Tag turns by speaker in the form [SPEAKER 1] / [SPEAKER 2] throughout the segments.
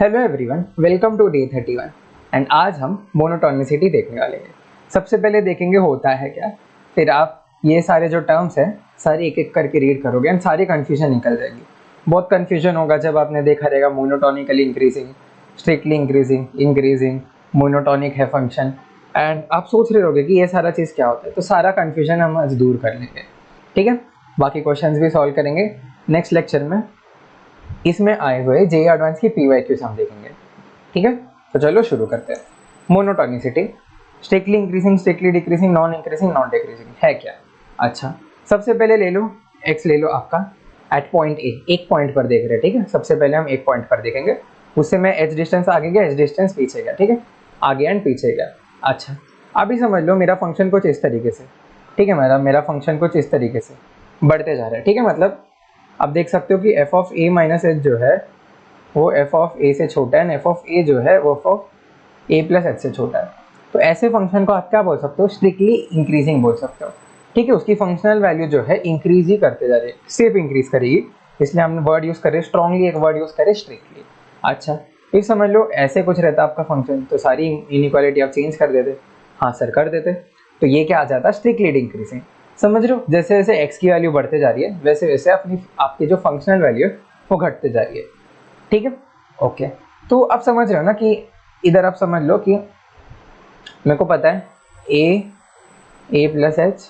[SPEAKER 1] Hello everyone, welcome to day 31 and आज हम monotonicity देखने वाले हैं। सबसे पहले देखेंगे होता है क्या, फिर आप ये सारे जो टर्म्स हैं सारे एक एक करके रीड करोगे एंड सारी कन्फ्यूजन निकल जाएगी। बहुत कन्फ्यूजन होगा जब आपने देखा रहेगा monotonically increasing, strictly increasing, increasing, monotonic है फंक्शन एंड आप सोच रहे होगे कि ये सारा चीज़ क्या होता है। तो सारा कन्फ्यूजन हम आज दूर कर लेंगे, ठीक है। बाकी क्वेश्चंस भी सॉल्व करेंगे नेक्स्ट लेक्चर में। इसमें आए हुए जेईई एडवांस की पीवाईक्यूज हम देखेंगे, ठीक है। तो चलो शुरू करते हैं। Monotonicity, strictly increasing, strictly decreasing, non increasing, non decreasing है क्या। अच्छा, सबसे पहले ले लो एक्स, ले लो आपका एट पॉइंट ए, एक पॉइंट पर देख रहे हैं, ठीक है। सबसे पहले हम एक पॉइंट पर देखेंगे, उससे मैं एच डिस्टेंस आगे गया, एच डिस्टेंस पीछे गया, ठीक है, आगे एंड पीछे गया। अच्छा, अभी समझ लो मेरा फंक्शन कुछ इस तरीके से, ठीक है, मेरा फंक्शन कुछ इस तरीके से बढ़ते जा रहा है, ठीक है। मतलब आप देख सकते हो कि F of A minus H जो है वो एफ ऑफ ए से छोटा है, एफ ऑफ ए जो है वो F of A plus H से छोटा है। तो ऐसे फंक्शन को आप क्या बोल सकते हो, स्ट्रिक्टली इंक्रीजिंग बोल सकते हो, ठीक है। उसकी फंक्शनल वैल्यू जो है इंक्रीज ही करते जा रही है, सिर्फ इंक्रीज करेगी, इसलिए हमने वर्ड यूज करे स्ट्रांगली, एक वर्ड यूज करे स्ट्रिक्टली। अच्छा, फिर समझ लो ऐसे कुछ रहता आपका फंक्शन, तो सारी इनइक्वालिटी आप चेंज कर देते। हाँ सर कर देते। तो ये क्या आ जाता, स्ट्रिक्टली इंक्रीजिंग। समझ रहे हो, जैसे जैसे एक्स की वैल्यू बढ़ते जा रही है वैसे वैसे अपनी आपकी जो फंक्शनल वैल्यू है वो घटते जा रही है, ठीक है। ओके, तो अब समझ रहे हो ना कि इधर आप समझ लो कि मेरे को पता है A plus H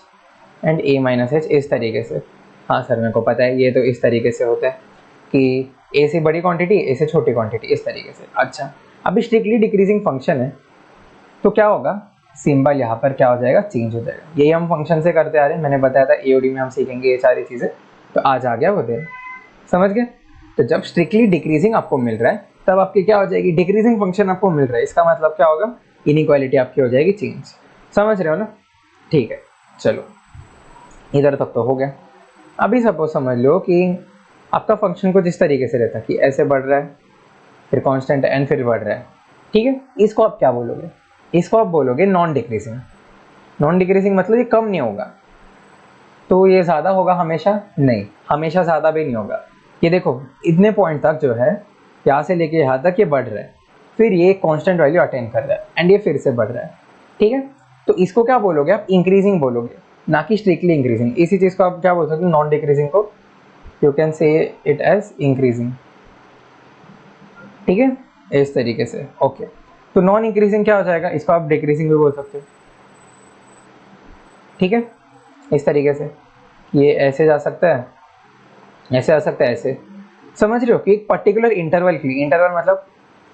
[SPEAKER 1] and A minus H इस तरीके से। हाँ सर मेरे को पता है ये तो इस तरीके से होता है कि ए से बड़ी क्वांटिटी, ए से छोटी क्वांटिटी, इस तरीके से। अच्छा, अभी स्ट्रिक्टली डिक्रीजिंग फंक्शन है तो क्या होगा, सिंबल यहाँ पर क्या हो जाएगा, चेंज हो जाएगा। यही हम फंक्शन से करते आ रहे हैं, मैंने बताया था एओडी में हम सीखेंगे ये सारी चीज़ें, तो आज आ गया वो दिन, समझ गए। तो जब स्ट्रिक्टली डिक्रीजिंग आपको मिल रहा है तब आपकी क्या हो जाएगी, डिक्रीजिंग फंक्शन आपको मिल रहा है, इसका मतलब क्या होगा, इनइक्वालिटी आपकी हो जाएगी चेंज। समझ रहे हो ना, ठीक है। चलो इधर तक तो हो गया। अभी सपोज समझ लो कि आपका फंक्शन कुछ इस तरीके से रहता है कि ऐसे बढ़ रहा है, फिर कांस्टेंट एंड फिर बढ़ रहा है, ठीक है। इसको आप क्या बोलोगे, इसको आप बोलोगे नॉन डिक्रीजिंग। नॉन डिक्रीजिंग मतलब ये कम नहीं होगा, तो ये ज़्यादा होगा हमेशा नहीं, हमेशा ज़्यादा भी नहीं होगा। ये देखो इतने पॉइंट तक जो है, यहाँ से लेके यहाँ तक ये बढ़ रहा है, फिर ये कांस्टेंट वैल्यू अटेन कर रहा है एंड ये फिर से बढ़ रहा है, ठीक है। तो इसको क्या बोलोगे आप, इंक्रीजिंग बोलोगे, ना कि स्ट्रिक्टली इंक्रीजिंग। इसी चीज़ को आप क्या बोल सकते हो, नॉन डिक्रीजिंग को you can say it as increasing, ठीक है, इस तरीके से। ओके, तो नॉन इंक्रीजिंग क्या हो जाएगा, इसको आप डिक्रीजिंग भी बोल सकते हो, ठीक है, इस तरीके से। ये ऐसे जा सकता है, ऐसे आ सकता है, ऐसे। समझ रहे हो कि एक पर्टिकुलर इंटरवल के लिए, इंटरवल मतलब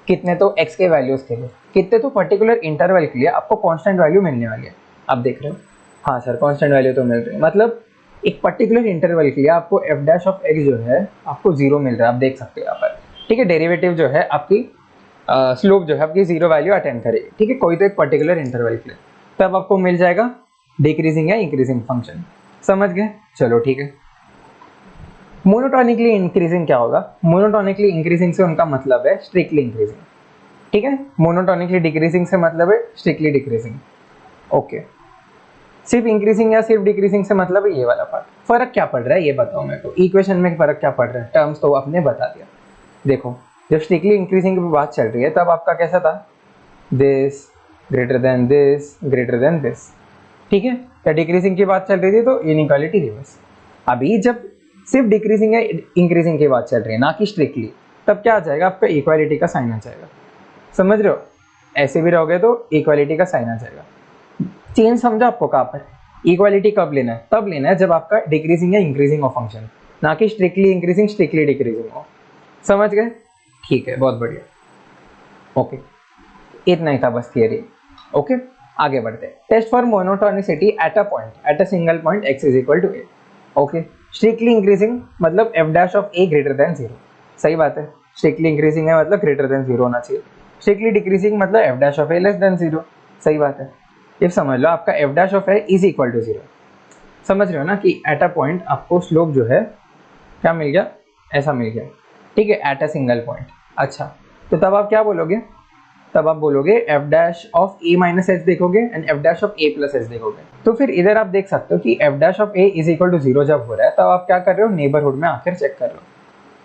[SPEAKER 1] कितने, तो एक्स के वैल्यूज के लिए कितने, तो पर्टिकुलर इंटरवल के लिए आपको कांस्टेंट वैल्यू मिलने वाली है। आप देख रहे हो, हाँ सर कांस्टेंट वैल्यू तो मिल रही है, मतलब एक पर्टिकुलर इंटरवल के लिए आपको एफ डैश ऑफ एक्स जो है आपको जीरो मिल रहा है, आप देख सकते हो यहाँ पर, ठीक है। डेरिवेटिव जो है आपकी स्लोप जो है आपकी जीरो वैल्यू अटेंड करेगी, ठीक है, कोई तो एक पर्टिकुलर इंटरवल के लिए, तब आपको मिल जाएगा डिक्रीजिंग या इंक्रीजिंग फंक्शन। समझ गए, चलो ठीक है। मोनोटोनिकली इंक्रीजिंग क्या होगा, मोनोटोनिकली इंक्रीजिंग से उनका मतलब है स्ट्रिक्टली इंक्रीजिंग, ठीक है। मोनोटोनिकली डिक्रीजिंग से मतलब है स्ट्रिक्टली डिक्रीजिंग। ओके, सिर्फ इंक्रीजिंग या सिर्फ डिक्रीजिंग से मतलब है ये वाला पार्ट। फर्क क्या पड़ रहा है ये बताओ मेरे को, इक्वेशन में फर्क क्या पड़ रहा है, टर्म्स तो आपने बता दिया। देखो जब स्ट्रिक्टली इंक्रीजिंग की बात चल रही है तब आपका कैसा था, this greater than this greater than this, ठीक है। या डिक्रीजिंग की बात चल रही थी तो इनइक्वालिटी रिवर्स। अभी जब सिर्फ डिक्रीजिंग या इंक्रीजिंग की बात चल रही है ना कि स्ट्रिक्टली, तब क्या आ जाएगा आपका, इक्वालिटी का साइन आ जाएगा। समझ रहे हो, ऐसे भी रहोगे तो इक्वालिटी का साइन आ जाएगा। चेंज समझा आपको कहाँ पर, इक्वालिटी कब लेना है, तब लेना है जब आपका डिक्रीजिंग या इंक्रीजिंग हो फंक्शन, ना कि स्ट्रिक्टली इंक्रीजिंग स्ट्रिक्टली डिक्रीजिंग हो। समझ गए, ठीक है, बहुत बढ़िया। ओके, इतना ही था बस थियरी। ओके, आगे बढ़ते हैं। Test for monotonicity at a point, at a single point x is equal to A. Okay, strictly increasing मतलब F dash of A greater than zero, सही बात है। स्ट्रिक्टली इंक्रीजिंग है मतलब ग्रेटर देन जीरो होना चाहिए। स्ट्रिक्टली डिक्रीजिंग मतलब F dash of a less than zero, सही बात है। इफ समझ लो आपका f dash of A is equal to zero, समझ रहे हो ना कि एट अ पॉइंट आपको स्लोप जो है क्या मिल गया, ऐसा मिल गया, ठीक है, एट अ सिंगल पॉइंट। अच्छा, तो तब आप क्या बोलोगे, तब आप बोलोगे F dash of A minus H देखोगे and F dash of A plus H देखोगे। तो फिर इधर आप देख सकते हो कि F dash of A is equal to zero जब हो रहा है तब आप क्या कर रहे हो, नेबरहुड में आकर चेक कर रहे हो,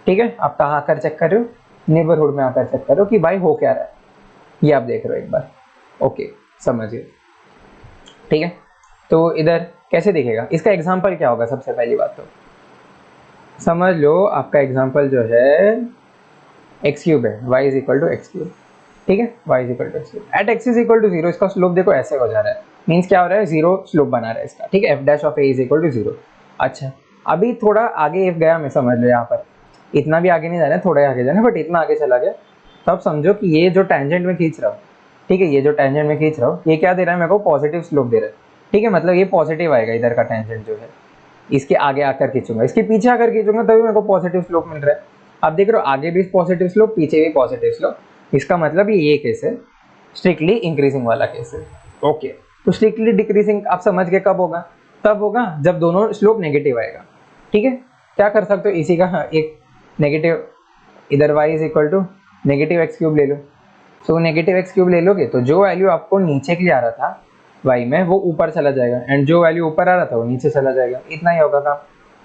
[SPEAKER 1] ठीक है। आप कहाँ आकर चेक कर रहे हो, नेबरहुड में आप ऐसे करो कि भाई हो क्या रहा है, ये आप देख रहे हो एक बार। ओके, समझिए, ठीक है। तो इधर कैसे दिखेगा, इसका एग्जाम्पल क्या होगा? सबसे पहली बात तो समझ लो, आपका एग्जाम्पल जो है एक्स क्यूब है, y is equal to x cube, ठीक है, y is equal to x cube at x is equal to zero. इसका स्लोप देखो ऐसे हो जा रहा है, मीन्स क्या हो रहा है, जीरो स्लोप बना रहा है इसका, ठीक है, F dash of A is equal to zero. अच्छा, अभी थोड़ा आगे एफ गया, मैं समझ लो यहाँ पर इतना भी आगे नहीं जाना है, थोड़ा आगे जाना है, बट इतना आगे चला गया, तो अब समझो कि ये जो टेंजेंट में खींच रहा हूँ, ठीक है, ये जो टेंजेंट में खींच रहा हूँ, ये क्या दे रहा है मेरे को, पॉजिटिव स्लोप दे रहा है, ठीक है, मतलब ये पॉजिटिव आएगा इधर का टेंजेंट जो है, इसके आगे आकर खींचूंगा, इसके पीछे आकर खींचूंगा, तभी मेरे को पॉजिटिव स्लोप मिल रहा है। आप देख रहे हो आगे भी पॉजिटिव स्लोप, पीछे भी पॉजिटिव स्लोप, इसका मतलब ये केस है स्ट्रिक्टली इंक्रीजिंग वाला केस है। ओके, तो स्ट्रिक्टली डिक्रीजिंग आप समझ के कब होगा, तब होगा जब दोनों स्लोप नेगेटिव आएगा, ठीक है। क्या कर सकते हो, इसी का एक नेगेटिव, इधर y is equal to negative x cube ले लो। सो नेगेटिव एक्स क्यूब ले लोगे तो जो वैल्यू आपको नीचे की आ रहा था y में, वो ऊपर चला जाएगा, एंड जो वैल्यू ऊपर आ रहा था वो नीचे चला जाएगा, इतना ही होगा काम,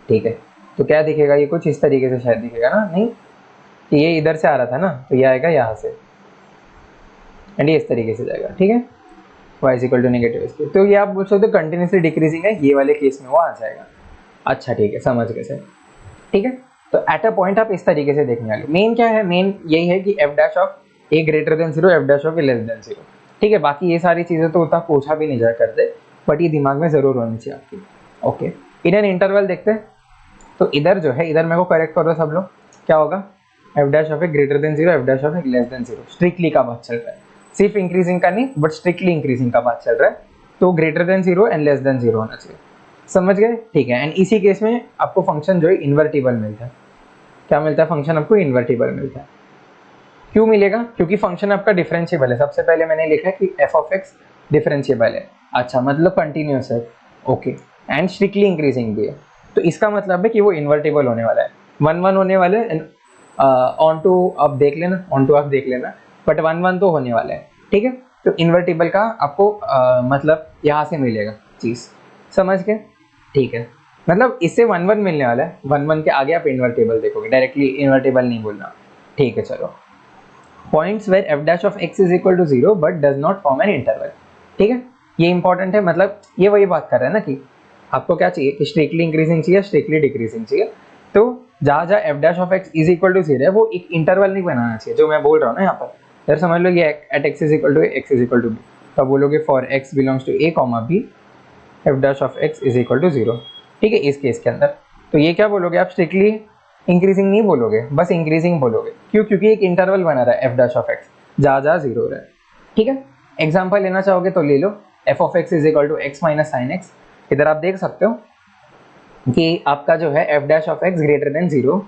[SPEAKER 1] ठीक है। तो क्या दिखेगा, ये कुछ इस तरीके से शायद दिखेगा ना, नहीं कि ये इधर से आ रहा था ना, तो ये आएगा यहाँ से, एंड ये इस तरीके से जाएगा, ठीक है, y is equal to negative x cube. तो ये आप बोल सकते हो कंटिन्यूसली डिक्रीजिंग है, ये वाले केस में वो आ जाएगा। अच्छा, ठीक है, समझ गए सर, ठीक है। तो एट अ पॉइंट आप इस तरीके से देखने वाले, मेन क्या है, मेन यही है कि F dash of A greater than zero, F dash of a less than zero, ठीक है। बाकी ये सारी चीज़ें तो उतना पूछा भी नहीं जा करते, बट ये दिमाग में ज़रूर होनी चाहिए आपकी। ओके, इधर इंटरवल देखते हैं, तो इधर जो है, इधर मेरे को करेक्ट करो सब लोग, क्या होगा, F dash of A greater than zero, F dash of a less than zero, strictly का बात चल रहा है, सिर्फ इंक्रीजिंग का नहीं, बट स्ट्रिक्टली इंक्रीजिंग का बात चल रहा है, तो greater than zero and less than zero होना चाहिए, समझ गए, ठीक है। एंड इसी केस में आपको फंक्शन जो है इन्वर्टिबल मिलता है, क्या मिलता है, फंक्शन आपको इन्वर्टिबल मिलता है। क्यों मिलेगा, क्योंकि फंक्शन आपका डिफरेंशिएबल है, सबसे पहले मैंने लिखा है कि एफ ऑफ एक्स डिफरेंशिएबल है, अच्छा मतलब कंटिन्यूस है, ओके, एंड स्ट्रिक्टली इंक्रीजिंग भी है, तो इसका मतलब है कि वो इन्वर्टिबल होने वाला है, 1 1 होने वाले, ऑन टू आप देख लेना, ऑन टू आप देख लेना, बट 1 1 तो होने वाला है, ठीक है। तो इन्वर्टिबल का आपको मतलब यहाँ से मिलेगा चीज़, समझ गए, ठीक है, मतलब इससे 1 1 मिलने वाला है, 1 1 के आगे आप इन्वर्टिबल देखोगे, डायरेक्टली इन्वर्टिबल नहीं बोलना, ठीक है। चलो, points where f dash of x is equal to zero but does not form an interval, ठीक है, ये इंपॉर्टेंट है, मतलब ये वही बात कर रहे हैं ना कि आपको क्या चाहिए, कि स्ट्रिक्टली इंक्रीजिंग चाहिए, स्ट्रिक्टली डिक्रीजिंग चाहिए, तो जहाँ जहाँ f dash of x is equal to zero है, वो एक इंटरवल नहीं बनाना चाहिए, जो मैं बोल रहा हूँ ना यहाँ पर, यार समझ लो, ये at x is equal to x is equal to b, तो आप बोलोगे for x belongs to a comma b f dash of x is equal to zero, ठीक है, इस केस के अंदर। तो ये क्या बोलोगे आप, स्ट्रिक्टली इंक्रीजिंग नहीं बोलोगे, बस इंक्रीजिंग बोलोगे, क्यों, क्योंकि एक इंटरवल बना रहा है एफ डैश ऑफ एक्स, जहाँ जहाँ जीरो हो रहा है, ठीक है। एग्जाम्पल लेना चाहोगे तो ले लो, F of x is equal to X minus sine X, इधर आप देख सकते हो कि आपका जो है F dash of X greater than zero,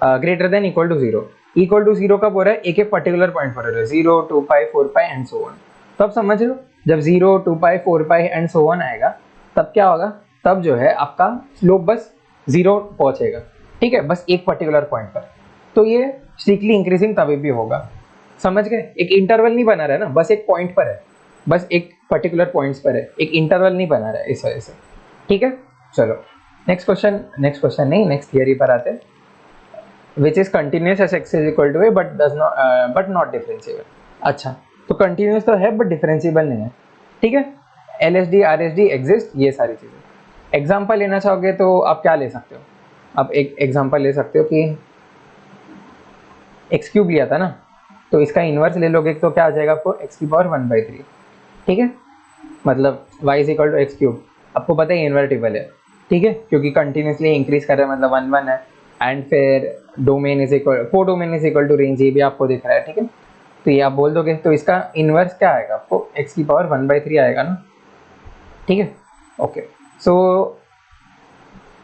[SPEAKER 1] greater than equal to zero कब हो रहा है, एक एक पर्टिकुलर पॉइंट पर हो रहा है, 0 2 पाई 4 पाई एंड सो ऑन। तो अब समझ लो, जब 0 2 पाई 4 पाई एंड सो ऑन आएगा, तब क्या होगा, तब जो है आपका स्लोप बस 0 पहुंचेगा, ठीक है, बस एक पर्टिकुलर पॉइंट पर, तो ये स्ट्रिक्टली इंक्रीजिंग तभी भी होगा, समझ गए, एक इंटरवल नहीं बना रहा है ना, बस एक पॉइंट पर है, बस एक पर्टिकुलर पॉइंट्स पर है, एक इंटरवल नहीं बना रहा है इस वजह से, ठीक है। चलो नेक्स्ट क्वेश्चन नहीं, नेक्स्ट थियरी पर आते हैं, which is continuous as x is equal to a but not differentiable. अच्छा, तो कंटिन्यूस तो है बट डिफरेंशिएबल नहीं है, ठीक है, L S D R S D exist, ये सारी चीज़ें। एग्जाम्पल लेना चाहोगे तो आप क्या ले सकते हो, आप एक एग्जाम्पल ले सकते हो कि एक्स क्यूब लिया था ना, तो इसका इन्वर्स ले लोगे तो क्या आ जाएगा आपको, एक्स की पावर 1/3, ठीक है, मतलब y is equal to x cube, आपको पता है इन्वर्टिबल है, ठीक है, क्योंकि कंटिन्यूसली इंक्रीज कर रहा है, मतलब 1 1 है, एंड फिर domain is equal, codomain is equal to range, ये भी आपको दिख रहा है, ठीक है। तो ये आप बोल दोगे, तो इसका इन्वर्स क्या आएगा आपको, x की पावर 1/3 आएगा ना, ठीक है। ओके, सो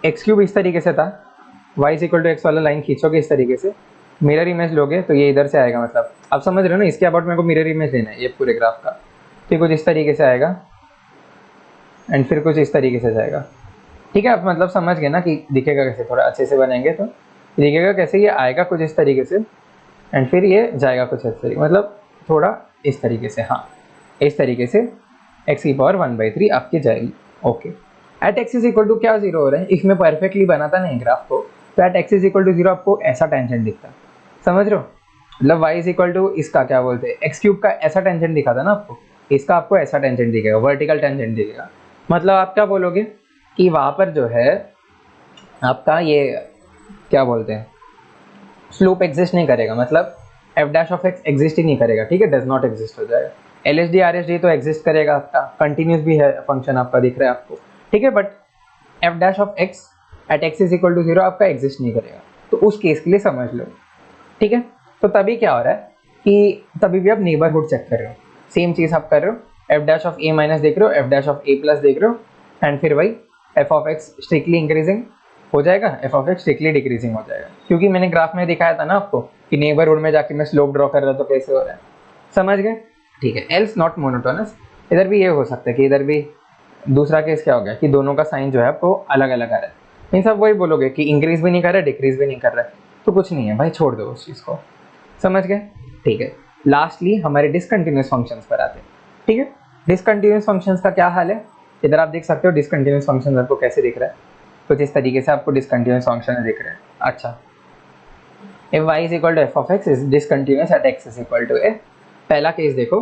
[SPEAKER 1] एक्स क्यूब इस तरीके से था, y is equal to x वाला लाइन खींचोगे इस तरीके से, मिरर इमेज लोगे तो ये इधर से आएगा, मतलब आप समझ रहे हो ना, इसके अबाउट मेरे को मिरर इमेज लेना है ये पूरे ग्राफ का, तो कुछ इस तरीके से आएगा एंड फिर कुछ इस तरीके से जाएगा, ठीक है, आप मतलब समझ गए ना कि दिखेगा कैसे, थोड़ा अच्छे से बनाएंगे तो दिखेगा कैसे, ये आएगा कुछ इस तरीके से एंड फिर ये जाएगा कुछ इस तरीके, मतलब थोड़ा इस तरीके से, हाँ इस तरीके से x की पावर 1/3 आपकी जाएगी। Okay, at x is equal to क्या जीरो हो रहा है, इसमें परफेक्टली बनाता नहीं ग्राफ को, तो at x is equal to zero आपको ऐसा टेंजेंट दिखता है, समझ रहे हो, मतलब y इज इक्वल टू इसका क्या बोलते हैं एक्स क्यूब का ऐसा टेंजेंट दिखा था ना आपको, इसका आपको ऐसा टेंजेंट दिखेगा, वर्टिकल टेंजेंट दिखेगा। मतलब आप क्या बोलोगे कि वहाँ पर जो है आपका ये क्या बोलते हैं स्लोप एग्जिस्ट नहीं करेगा, मतलब F dash of X exist ही नहीं करेगा, ठीक है, डज नॉट एग्जिस्ट हो जाएगा। L H D R H D तो एग्जिस्ट करेगा, आपका कंटिन्यूस भी है फंक्शन आपका दिख रहा है आपको, ठीक है, but f dash of x at x is equal to zero आपका एग्जिस्ट नहीं करेगा। तो उस केस के लिए समझ लो, ठीक है। तो तभी क्या हो रहा है कि तभी भी आप नेबरहुड चेक कर रहे हो, सेम चीज़ आप कर रहे हो, F dash of A minus देख रहे हो, F dash of A plus देख रहे हो, एंड फिर वही F of x strictly increasing हो जाएगा, F of x strictly decreasing हो जाएगा, क्योंकि मैंने ग्राफ में दिखाया था ना आपको कि नेबरहुड में जाके मैं स्लोप ड्रॉ कर रहा तो कैसे हो रहा है, समझ गए, ठीक है। एल्स नॉट मोनोटोनस, इधर भी ये हो सकता है कि इधर भी दूसरा केस क्या हो गया कि दोनों का साइन जो है आपको अलग अलग आ रहा है, इन सब वही बोलोगे कि इंक्रीज भी नहीं कर रहा है डिक्रीज भी नहीं कर रहा है, तो कुछ नहीं है भाई, छोड़ दो उस चीज़ को, समझ गए, ठीक है। लास्टली हमारे डिसकंटिन्यूस फंक्शंस पर आते हैं, ठीक है। डिसकंटिन्यूस फंक्शंस का क्या हाल है, इधर आप देख सकते हो डिसकंटिन्यूस फंक्शन आपको कैसे दिख रहा है, कुछ इस तरीके से आपको डिसकंटिन्यूस फंक्शन दिख रहा है। अच्छा, if y is equal to f of x is discontinuous at x is equal to a, पहला केस देखो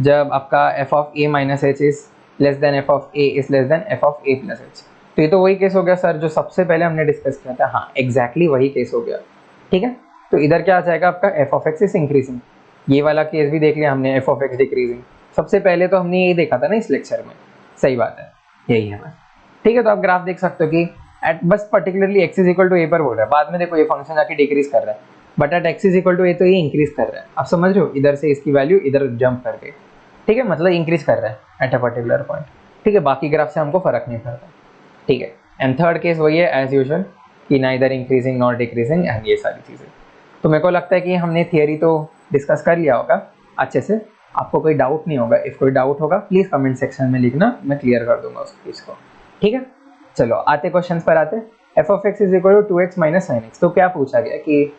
[SPEAKER 1] जब आपका f of a minus h is less than f of a is less than f of a plus h, तो ये तो वही case हो गया सर जो सबसे पहले हमने डिस्कस किया था, हाँ एग्जैक्टली वही केस हो गया, ठीक है। तो इधर क्या आ जाएगा आपका f of x is increasing, ये वाला केस भी देख लिया हमने, f of x decreasing, सबसे पहले तो हमने यही देखा था ना इस लेक्चर में, सही बात है, यही है बस, ठीक है। तो आप ग्राफ देख सकते हो कि एट बस particularly x is equal to A पर बोल रहा है, बाद में देखो ये फंक्शन जाके डिक्रीज कर रहा है, but at x is equal to A तो ये इंक्रीज कर रहा है, आप समझ रहे हो, इधर से इसकी वैल्यू इधर जंप करके, ठीक है, मतलब इंक्रीज कर रहा है एट अ पर्टिकुलर पॉइंट, ठीक है, बाकी ग्राफ से हमको फर्क नहीं पड़ता, ठीक है। एंड थर्ड केस वही है एज यूजुअल कि ना इधर इंक्रीजिंग नॉट डिक्रीजिंग एंड ये सारी चीज़ें। तो मेरे को लगता है कि हमने थियरी तो डिस्कस कर लिया होगा अच्छे से, आपको कोई डाउट नहीं होगा, इफ़ कोई डाउट होगा प्लीज़ कमेंट सेक्शन में लिखना, मैं क्लियर कर दूंगा उस चीज़ को, ठीक है। चलो आते क्वेश्चंस पर आते, f of x is equal to 2x minus sine x, तो क्या पूछा गया कि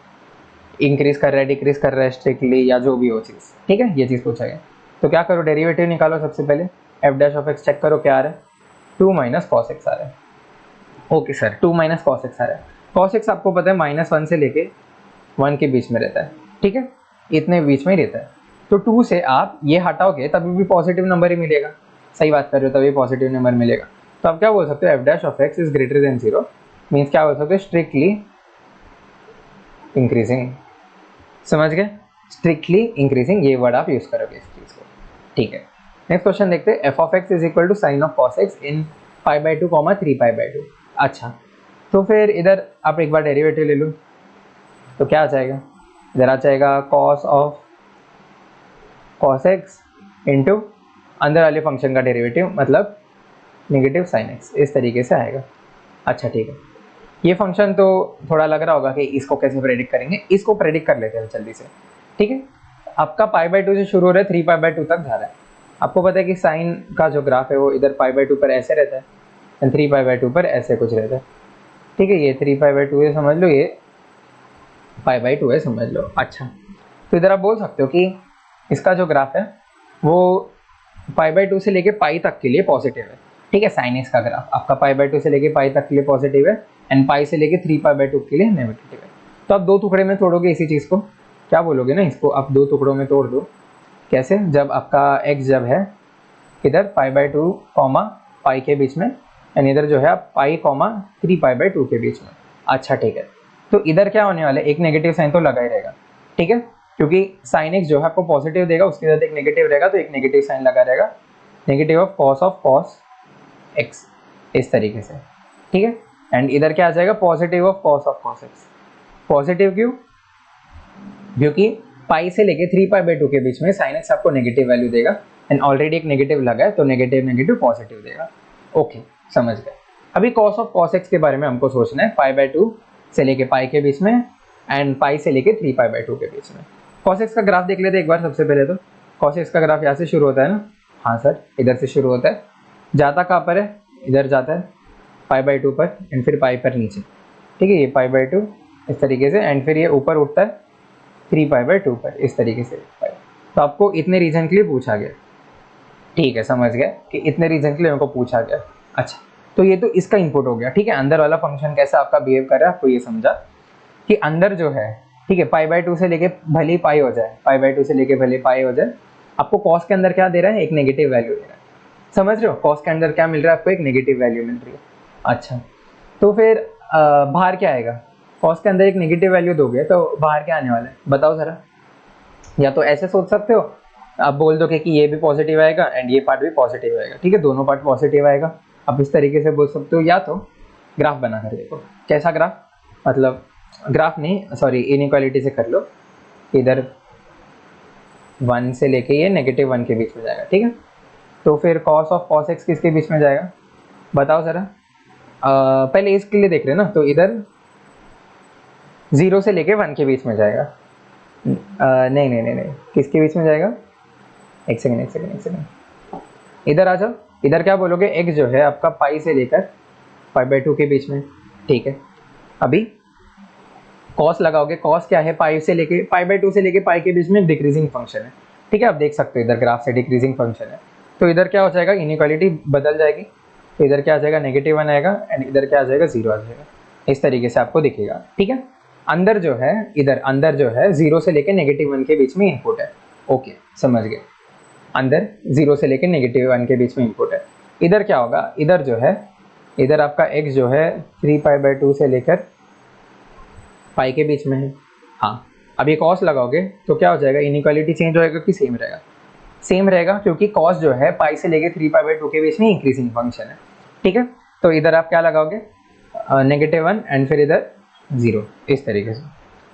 [SPEAKER 1] इंक्रीज कर रहा है डिक्रीज कर रहा है स्ट्रिक्टली या जो भी हो चीज़, ठीक है, ये चीज़ पूछा गया। तो क्या करो, डेरिवेटिव निकालो सबसे पहले, f dash of x check करो क्या आ रहा है, 2 माइनस कॉस एक्स आ रहा है, okay sir 2 minus cos X आ रहा है, कॉस एक्स आपको पता है -1 से लेके 1 के बीच में रहता है, ठीक है, इतने बीच में ही रहता है, तो 2 से आप ये हटाओगे तभी भी पॉजिटिव नंबर ही मिलेगा, सही बात कर रहे हो, तभी पॉजिटिव नंबर मिलेगा। तो आप क्या बोल सकते हो, F dash of x is greater than 0, means क्या बोल सकते हो, स्ट्रिक्टली इंक्रीजिंग, समझ गए, स्ट्रिक्टली इंक्रीजिंग ये वर्ड आप यूज करोगे इस चीज़ को, ठीक है। नेक्स्ट क्वेश्चन देखते हैं, F of x is equal to sine of cos X in π/2, 3π/2, अच्छा, तो फिर इधर आप एक बार डेरिवेटिव ले लो, तो क्या आ जाएगा, इधर आ जाएगा cos of cos x into अंदर वाले फंक्शन का डेरिवेटिव मतलब नेगेटिव साइन एक्स, इस तरीके से आएगा। अच्छा ठीक है, ये फंक्शन तो थोड़ा लग रहा होगा कि इसको कैसे प्रेडिक्ट करेंगे, इसको प्रेडिक्ट कर लेते हैं जल्दी से, ठीक है। आपका π/2 से शुरू हो रहा है 3π/2 तक जा रहा है, आपको पता है कि साइन का जो ग्राफ है वो इधर π/2 पर ऐसे रहता है एंड 3π/2 पर ऐसे कुछ रहता है, ठीक है, ये 3π/2 है समझ लो, ये π/2 है समझ लो। अच्छा, तो इधर आप बोल सकते हो कि इसका जो ग्राफ है वो π/2 से लेके पाई तक के लिए पॉजिटिव है, ठीक है, साइन एक्स का ग्राफ आपका π/2 से लेके पाई तक के लिए पॉजिटिव है एंड पाई से लेके 3π/2 के लिए नेगेटिव है। तो आप दो टुकड़े में तोड़ोगे इसी चीज़ को, क्या बोलोगे ना, इसको आप दो टुकड़ों में तोड़ दो, कैसे, जब आपका x जब है इधर π/2 पाई के बीच में एंड इधर जो है आप पाई 3π/2 के बीच में। अच्छा ठीक है, तो इधर क्या होने वाला है, एक नेगेटिव साइन तो लगा ही रहेगा, ठीक है, क्योंकि साइन एक्स जो है आपको पॉजिटिव देगा, उसके साथ एक नेगेटिव रहेगा, तो एक नेगेटिव साइन लगा रहेगा, नेगेटिव ऑफ कॉस एक्स, इस तरीके से, ठीक है। एंड इधर क्या आ जाएगा, positive of cos x, positive क्यों, क्योंकि पाई से लेके 3π/2 के बीच में साइन एक्स आपको नेगेटिव वैल्यू देगा एंड ऑलरेडी एक नेगेटिव लगा है, तो नेगेटिव पॉजिटिव देगा, ओके समझ गए। अभी कॉस ऑफ कॉस एक्स के बारे में हमको सोचना है, π/2 से लेके पाई के बीच में एंड पाई से लेके 3π/2 के बीच में। कॉस एक्स का ग्राफ देख लेते हैं एक बार सबसे पहले, तो कॉस एक्स का ग्राफ यहाँ से शुरू होता है ना, हाँ सर इधर से शुरू होता है, जाता कहाँ पर है, इधर जाता है π/2 पर एंड फिर पाई पर नीचे, ठीक है, ये π/2 इस तरीके से एंड फिर ये ऊपर उठता है 3π/2 पर, इस तरीके से। तो आपको इतने रीजन के लिए पूछा गया, ठीक है, समझ गए कि इतने रीजन के लिए हमको पूछा गया। अच्छा, तो ये तो इसका इनपुट हो गया, ठीक है, अंदर वाला फंक्शन कैसा आपका बिहेव कर रहा है, आपको ये समझा कि अंदर जो है ठीक है, पाई बाय 2 से लेके भले ही पाई हो जाए, पाई बाय 2 से लेके भले पाई हो जाए, आपको कॉस के अंदर क्या दे रहा है, एक नेगेटिव वैल्यू दे रहा है। समझ रहे हो, कॉस के अंदर क्या मिल रहा है आपको, एक नेगेटिव वैल्यू मिल रही है। अच्छा, तो फिर बाहर क्या आएगा, कॉस के अंदर एक नेगेटिव वैल्यू दोगे तो बाहर क्या आने वाला है बताओ जरा। या तो ऐसे सोच सकते हो, आप बोल दो कि ये भी पॉजिटिव आएगा एंड ये पार्ट भी पॉजिटिव आएगा, ठीक है, दोनों पार्ट पॉजिटिव आएगा। आप इस तरीके से बोल सकते हो, या तो ग्राफ बना कर देखो। कैसा ग्राफ, मतलब ग्राफ नहीं, सॉरी, इनइक्वालिटी से कर लो। इधर 1 से लेके ये -1 के बीच में जाएगा, ठीक है। तो फिर कॉस ऑफ कॉस एक्स किसके बीच में जाएगा बताओ ज़रा। पहले इसके लिए देख रहे हैं ना, तो इधर 0 से लेके 1 के बीच में जाएगा। नहीं नहीं नहीं नहीं, किसके बीच में जाएगा, एक सेकेंड, इधर आ जाओ। इधर क्या बोलोगे, x जो है आपका पाई से लेकर पाई बाय 2 के बीच में, ठीक है। अभी कॉस लगाओगे, कॉस क्या है, पाई से लेके पाई बाय 2 से लेके पाई के बीच में डिक्रीजिंग फंक्शन है, ठीक है। आप देख सकते हो इधर ग्राफ से डिक्रीजिंग फंक्शन है, तो इधर क्या हो जाएगा, इनइक्वालिटी बदल जाएगी। तो इधर क्या आ जाएगा, -1 आएगा एंड इधर क्या आ जाएगा, 0 आ जाएगा। इस तरीके से आपको दिखेगा, ठीक है। अंदर जो है, इधर अंदर जो है 0 से लेके -1 के बीच में इनपुट है, ओके समझ गए। अंदर 0 से लेके -1 के बीच में इनपुट है। इधर क्या होगा, इधर जो है, इधर आपका x जो है 3 पाई बाय 2 से लेकर पाई के बीच में है। हाँ, अब ये कॉस लगाओगे तो क्या हो जाएगा, इनइक्वालिटी चेंज होएगा कि सेम रहेगा, सेम रहेगा, क्योंकि कॉस जो है पाई से लेके 3 पाई बाय 2 के बीच में इंक्रीजिंग फंक्शन है, ठीक है। तो इधर आप क्या लगाओगे, -1 एंड फिर इधर 0, इस तरीके से,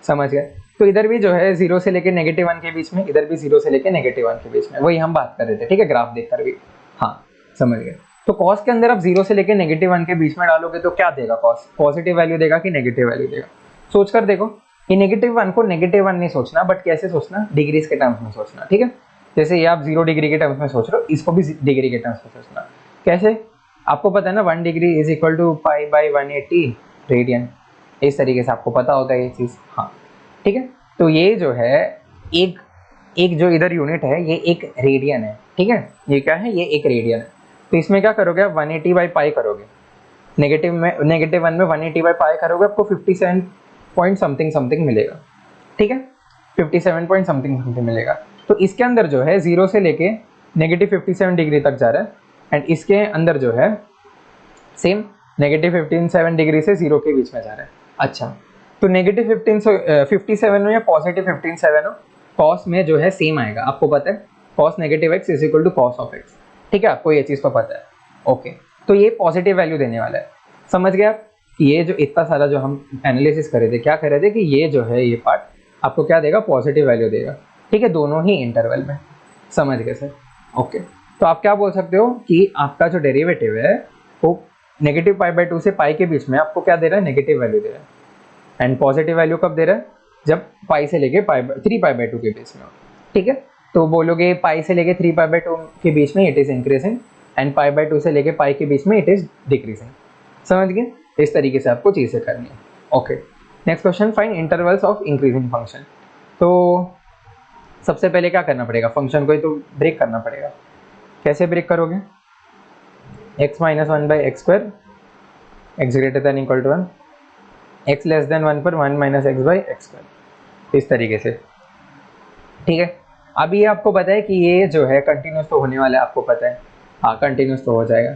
[SPEAKER 1] समझ गए। तो इधर भी जो है 0 से लेके -1 के बीच में, इधर भी 0 से लेके -1 के बीच में, वही हम बात कर रहे थे, ठीक है, ग्राफ देखकर भी। हाँ समझ गए। तो कॉस के अंदर आप 0 से लेके -1 के बीच में डालोगे तो क्या देगा, कॉस पॉजिटिव वैल्यू देगा कि नेगेटिव वैल्यू देगा। सोच कर देखो, ये -1 को -1 नहीं सोचना, बट कैसे सोचना, डिग्रीज के टर्म्स में सोचना, ठीक है। जैसे ये आप 0 डिग्री के टर्म्स में सोच रहे हो, इसको भी डिग्री के टर्म्स में सोचना। कैसे, आपको पता है ना, 1 degree is equal to pi by 180 radian, इस तरीके से आपको पता होता है ये चीज़, हाँ ठीक है। तो ये जो है एक एक जो इधर यूनिट है, ये एक रेडियन है, ठीक है, ये क्या है, ये एक रेडियन है। तो इसमें क्या करोगे आप, 180 बाई पाई करोगे, -1 में 180 बाई पाई करोगे, आपको 57 पॉइंट समथिंग समथिंग मिलेगा, ठीक है, 57 पॉइंट समथिंग समथिंग मिलेगा। तो इसके अंदर जो है 0 से लेके -57 डिग्री तक जा रहा है, एंड इसके अंदर जो है सेम -57 डिग्री से 0 के बीच में जा रहा है। अच्छा, तो -57 हो या +57 हो, कॉस में जो है सेम आएगा, आपको पता है, cos -x is equal to cos of x, ठीक है, आपको ये चीज़ तो पता है, ओके। तो ये पॉजिटिव वैल्यू देने वाला है, समझ गए आप। ये जो इतना सारा जो हम एनालिसिस कर रहे थे, क्या कर रहे थे कि ये जो है, ये पार्ट आपको क्या देगा, पॉजिटिव वैल्यू देगा, ठीक है, दोनों ही इंटरवल में, समझ गए सर, ओके। तो आप क्या बोल सकते हो कि आपका जो डेरिवेटिव है वो -π/2 से पाई के बीच में आपको क्या दे रहा है, नेगेटिव वैल्यू दे रहा है, एंड पॉजिटिव वैल्यू कब दे रहा है, जब पाई से लेके 3π/2 के बीच में हो, ठीक है। तो बोलोगे पाई से लेके 3π/2 के बीच में इट इज इंक्रीजिंग, एंड π/2 से लेके पाई के बीच में इट इज डिक्रीजिंग, समझ गए। इस तरीके से आपको चीज़ें करनी है, okay. Next question, find intervals of increasing function. तो सबसे पहले क्या करना पड़ेगा, फंक्शन को ही तो ब्रेक करना पड़ेगा। कैसे ब्रेक करोगे, x - 1/x², x greater than equal to 1, x less than 1 पर 1 - x/x², इस तरीके से, ठीक है। अभी ये आपको पता है कि ये जो है कंटिन्यूस तो होने वाला है, आपको पता है, हाँ कंटिन्यूस तो हो जाएगा।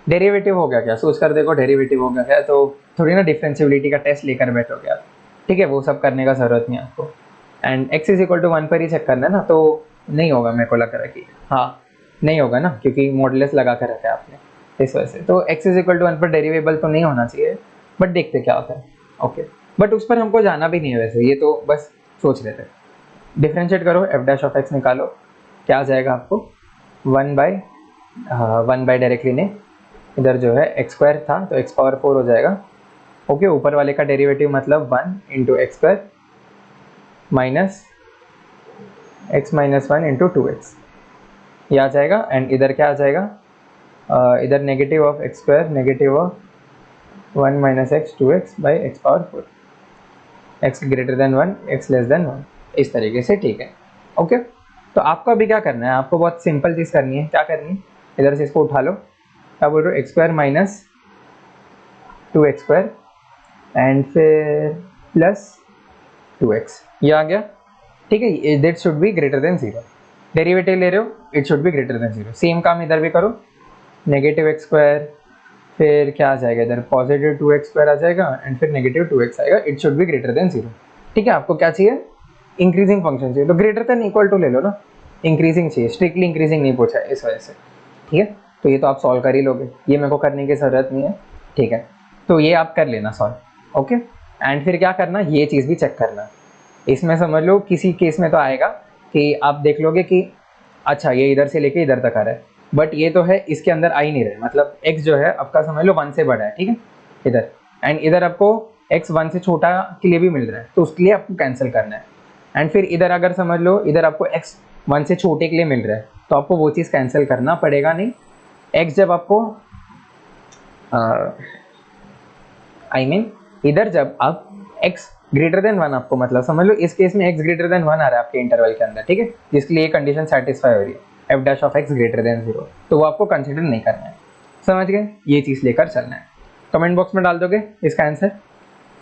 [SPEAKER 1] डेरिवेटिव हो गया क्या, सोच कर देखो, डेरिवेटिव हो गया क्या, तो थोड़ी ना डिफरेंशियबिलिटी का टेस्ट लेकर बैठोगे आप, ठीक है, वो सब करने का ज़रूरत नहीं है आपको। And x is equal to 1 पर ही चेक करना है ना, तो नहीं होगा, मेरे को लग रहा है कि हाँ नहीं होगा ना, क्योंकि मॉडुलस लगा कर रखा है आपने, इस वजह से। तो x इज इक्वल टू 1 पर डेरिवेबल तो नहीं होना चाहिए, बट देखते क्या होता है, ओके। बट उस पर हमको जाना भी नहीं है वैसे, ये तो बस सोच रहे थे। डिफ्रेंशिएट करो, f' निकालो, क्या आ जाएगा आपको, 1/1 डायरेक्टली ने, इधर जो है x² था तो x⁴ हो जाएगा, ओके। ऊपर वाले का डेरिवेटिव मतलब 1 × x² माइनस x - 1 × 2x, ये आ जाएगा। एंड इधर क्या आ जाएगा, इधर negative of x² negative of 1 - x 2x/x⁴, x greater than 1 x less than 1, इस तरीके से, ठीक है, ओके। तो आपको अभी क्या करना है, आपको बहुत सिंपल चीज़ करनी है, क्या करनी है, इधर से इसको उठा लो, क्या बोल रहे हो, x² - 2x² एंड फिर प्लस 2x, ये आ गया, ठीक है, that should be greater than 0। Derivative ले रहे हो, it should be greater than 0। Same काम इधर भी करो, नेगेटिव एक्स स्क्वायर, फिर क्या आ जाएगा इधर, पॉजिटिव 2x स्क्वायर आ जाएगा एंड फिर नेगेटिव 2x आएगा, it should be greater than 0। ठीक है, आपको क्या चाहिए, इंक्रीजिंग फंक्शन चाहिए, तो ग्रेटर देन इक्वल टू ले लो ना, इंक्रीजिंग चाहिए, स्ट्रिक्टली इंक्रीजिंग नहीं पूछा है इस वजह से। ठीक है, तो ये तो आप सॉल्व कर ही लोगे, ये मेरे को करने की ज़रूरत नहीं है। ठीक है, तो ये आप कर लेना सॉल्व, ओके। एंड फिर क्या करना, ये चीज़ भी चेक करना, इसमें समझ लो किसी केस में तो आएगा कि आप देख लोगे कि अच्छा ये इधर से लेके इधर तक आ रहा है, बट ये तो है इसके अंदर आ ही नहीं रहा है, मतलब x जो है आपका समझ लो 1 से बड़ा है, ठीक है, इधर, एंड इधर आपको x 1 से छोटा के लिए भी मिल रहा है, तो उसके लिए आपको कैंसिल करना है। एंड फिर इधर अगर समझ लो इधर आपको x 1 से छोटे के लिए मिल रहा है, तो आपको वो चीज़ कैंसिल करना पड़ेगा नहीं। x जब आपको इधर जब आप x ग्रेटर देन 1, आपको मतलब समझ लो इस केस में x ग्रेटर देन 1 आ रहा है आपके इंटरवल के अंदर, ठीक है, जिसके लिए ये कंडीशन सेटिस्फाई हो रही है, F dash of x greater than 0, तो वो आपको कंसिडर नहीं करना है। समझ गए, ये चीज़ लेकर चलना है। कमेंट बॉक्स में डाल दोगे इसका आंसर,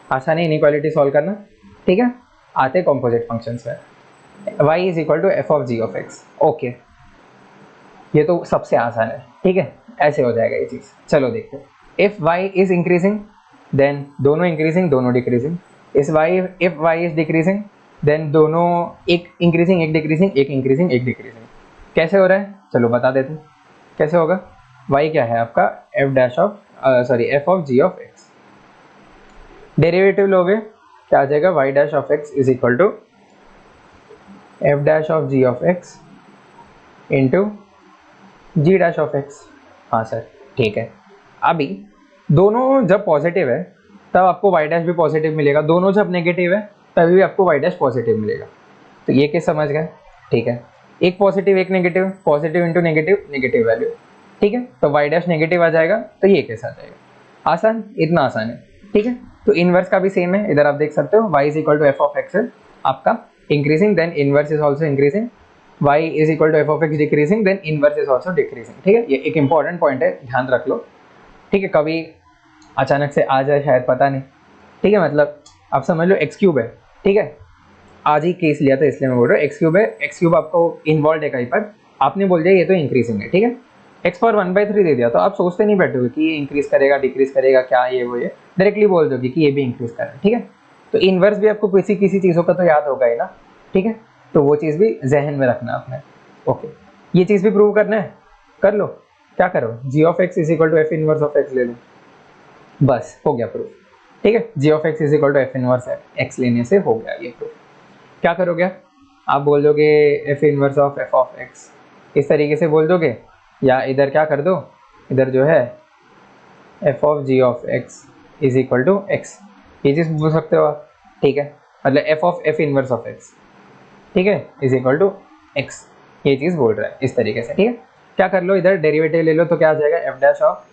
[SPEAKER 1] आसान है इनइक्वालिटी सॉल्व करना। ठीक है, आते हैं कॉम्पोजिट फंक्शंस में, y is equal to f of g of x, okay, ये तो सबसे आसान है। ठीक है, ऐसे हो जाएगा ये चीज़। चलो देखते हैं, if y is increasing then दोनों इंक्रीजिंग दोनों decreasing, if y is decreasing then दोनों एक इंक्रीजिंग एक डिक्रीजिंग एक इंक्रीजिंग एक डिक्रीजिंग। कैसे हो रहा है, चलो बता देते हैं कैसे होगा। y क्या है आपका, f of g of x, derivative लोगे क्या आ जाएगा, y dash of x is equal to f dash of g of x into g dash of x. हाँ सर, ठीक है, अभी दोनों जब पॉजिटिव है तब आपको y डैश भी पॉजिटिव मिलेगा, दोनों जब नेगेटिव है तभी भी आपको y डैश पॉजिटिव मिलेगा। तो ये केस समझ गए, ठीक है, एक पॉजिटिव एक negative, positive into negative, negative value, ठीक है, तो y डैश नेगेटिव आ जाएगा, तो ये केस आ जाएगा। आसान, इतना आसान है। ठीक है, तो इनवर्स का भी सेम है, इधर आप देख सकते हो y is equal to f of x है आपका increasing, then inverse is also increasing, y is equal to f of x decreasing, then inverse is also decreasing. ठीक है, ये एक इंपॉर्टेंट पॉइंट है, ध्यान रख लो। ठीक है, कभी अचानक से आ जाए शायद, पता नहीं। ठीक है, मतलब आप समझ लो एक्स क्यूब है, ठीक है, आज ही केस लिया था इसलिए मैं बोल रहा हूँ, एक्स क्यूब है, एक्स क्यूब आपको इन्वॉल्व है कहीं पर, आपने बोल दिया ये तो इंक्रीजिंग है, ठीक है, एक्स पावर 1/3 दे दिया, तो आप सोचते नहीं बैठोगे कि ये इंक्रीज करेगा डिक्रीज करेगा क्या ये वो, ये डायरेक्टली बोल दोगे कि ये भी इंक्रीज कर रहा है। ठीक है, तो इन्वर्स भी आपको किसी चीज़ों का तो याद होगा ही ना। ठीक है, तो वो चीज़ भी जहन में रखना आपने। ओके, ये चीज़ भी प्रूव करना है, कर लो, क्या करो, G of x is equal to F inverse of X ले लो, बस हो गया प्रूफ। ठीक है, G of x is equal to F inverse X लेने से हो गया ये प्रूफ। क्या करोगे आप बोल दोगे F inverse of F of x, इस तरीके से बोल दोगे, या इधर क्या कर दो, इधर जो है f of g of x is equal to x, ये चीज़ बोल सकते हो आप। ठीक है, मतलब f of f inverse of x, ठीक है, इज इक्वल टू एक्स, ये चीज़ बोल रहा है इस तरीके से। ठीक है, क्या कर लो, इधर डेरिवेटिव ले लो, तो क्या आ जाएगा, f dash of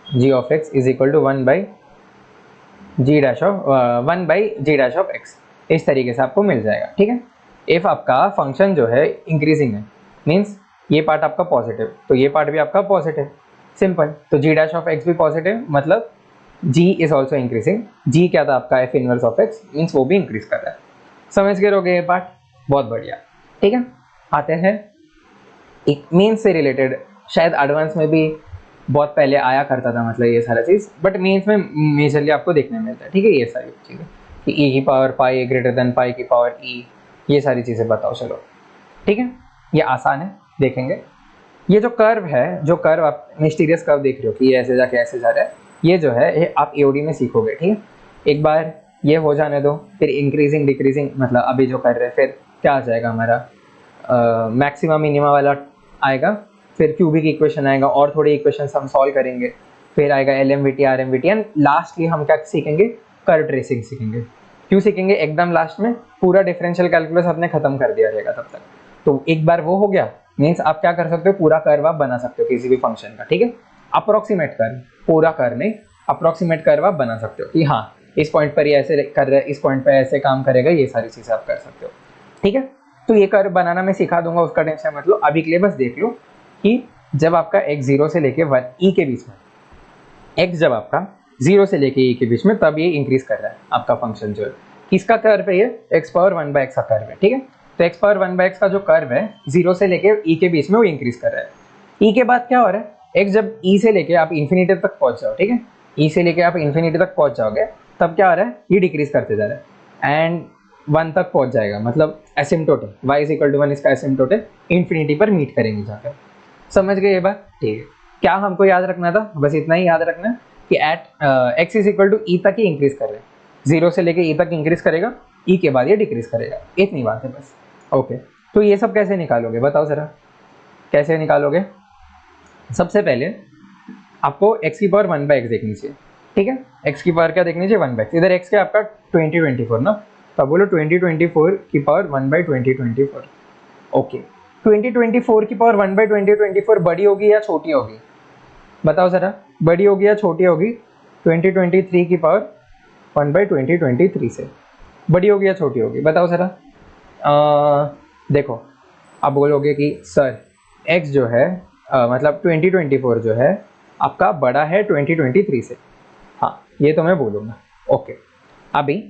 [SPEAKER 1] g of x is equal to 1/g dash of x, इस तरीके से आपको मिल जाएगा। ठीक है, इफ आपका फंक्शन जो है इंक्रीजिंग है, मीन्स ये पार्ट आपका पॉजिटिव, तो ये पार्ट भी आपका पॉजिटिव, सिंपल, तो g डैश ऑफ एक्स भी पॉजिटिव, मतलब g is also increasing, g क्या था आपका F inverse of x, means वो भी इंक्रीज कर रहा है। समझ गए होगे ये पार्ट, बहुत बढ़िया। ठीक है, आते हैं एक मीन्स से रिलेटेड, शायद एडवांस में भी बहुत पहले आया करता था, मतलब ये सारा चीज़, बट मीन्स में मेजरली आपको देखने मिलता है। ठीक है, ये सारी चीज़ें कि e की पावर पाई ग्रेटर देन पाई की पावर e, ये सारी चीज़ें बताओ। चलो ठीक है, ये आसान है, देखेंगे। ये जो कर्व है, जो कर्व आप मिस्टीरियस कर्व देख रहे हो कि ये ऐसे जाके ऐसे जा रहा है, ये जो है ये आप एओडी में सीखोगे। ठीक है, एक बार ये हो जाने दो, फिर इंक्रीजिंग डिक्रीजिंग, मतलब अभी जो कर रहे हैं, फिर क्या आ जाएगा हमारा मैक्सिमम मिनिमा वाला आएगा, फिर क्यूबिक इक्वेशन आएगा, और थोड़े इक्वेशंस हम सॉल्व करेंगे, फिर आएगा एलएमवीटी आरएमवीटी, एंड लास्टली हम क्या सीखेंगे, कर्व ट्रेसिंग सीखेंगे। क्यों सीखेंगे, एकदम लास्ट में पूरा डिफरेंशियल कैलकुलस आपने खत्म कर दिया रहेगा तब तक। तो एक बार वो हो गया, मीन्स आप क्या कर सकते हो, पूरा कर्व आप बना सकते हो किसी भी फंक्शन का। ठीक है, अप्रोक्सीमेट कर्व, पूरा कर्व नहीं, अप्रोक्सीमेट कर्व आप बना सकते हो कि हाँ इस पॉइंट पर ये ऐसे कर रहा है, इस पॉइंट पर ऐसे काम करेगा, ये सारी चीज़ें आप कर सकते हो। ठीक है, तो ये कर्व बनाना मैं सिखा दूंगा, उसका टेंशन मत लो। अभी के लिए बस देख लो कि जब आपका x 0 से लेके 1 e के बीच में, x जब आपका 0 से लेके e के बीच में, तब ये इंक्रीज कर रहा है आपका फंक्शन जो है, किसका कर्व है ये? एक्स पावर 1/x का कर्व है, ठीक है। तो एक्स पावर 1/x का जो कर्व है 0 से लेके e के बीच में वो इंक्रीज कर रहा है। e के बाद क्या हो रहा है, x जब e से लेके आप इन्फिनिटी तक पहुंच जाओ, ठीक है, e से लेके आप इन्फिनिटी तक पहुंच जाओगे, तब क्या हो रहा है, ये डिक्रीज करते जा रहा है एंड 1 तक पहुंच जाएगा, मतलब एसिम्प्टोट है, y = 1 इसका एसिम्प्टोट है, इन्फिनिटी पर मीट करेंगे जाकर। समझ गए ये बात? ठीक है। क्या हमको याद रखना था? बस इतना ही याद रखना है कि एट x = e तक ही इंक्रीज कर रहे हैं, 0 से लेके e तक इंक्रीज करेगा, e के बाद ये डिक्रीज करेगा, इतनी बात है बस। ओके, तो ये सब कैसे निकालोगे बताओ ज़रा, कैसे निकालोगे? सबसे पहले आपको x की पावर 1/x देखनी चाहिए, ठीक है। x की पावर क्या देखनी चाहिए? 1/x। इधर x क्या आपका 2024 ना, तो आप बोलो 2024 की पावर 1/2024। ओके, 2024 की पावर 1/2024 बड़ी होगी या छोटी होगी बताओ ज़रा, बड़ी होगी या छोटी होगी? 2023 की पावर 1/2023 से बड़ी होगी या छोटी होगी बताओ ज़रा। देखो, आप बोलोगे कि सर x जो है मतलब 2024 जो है आपका बड़ा है 2023 से, हाँ ये तो मैं बोलूँगा। ओके, अभी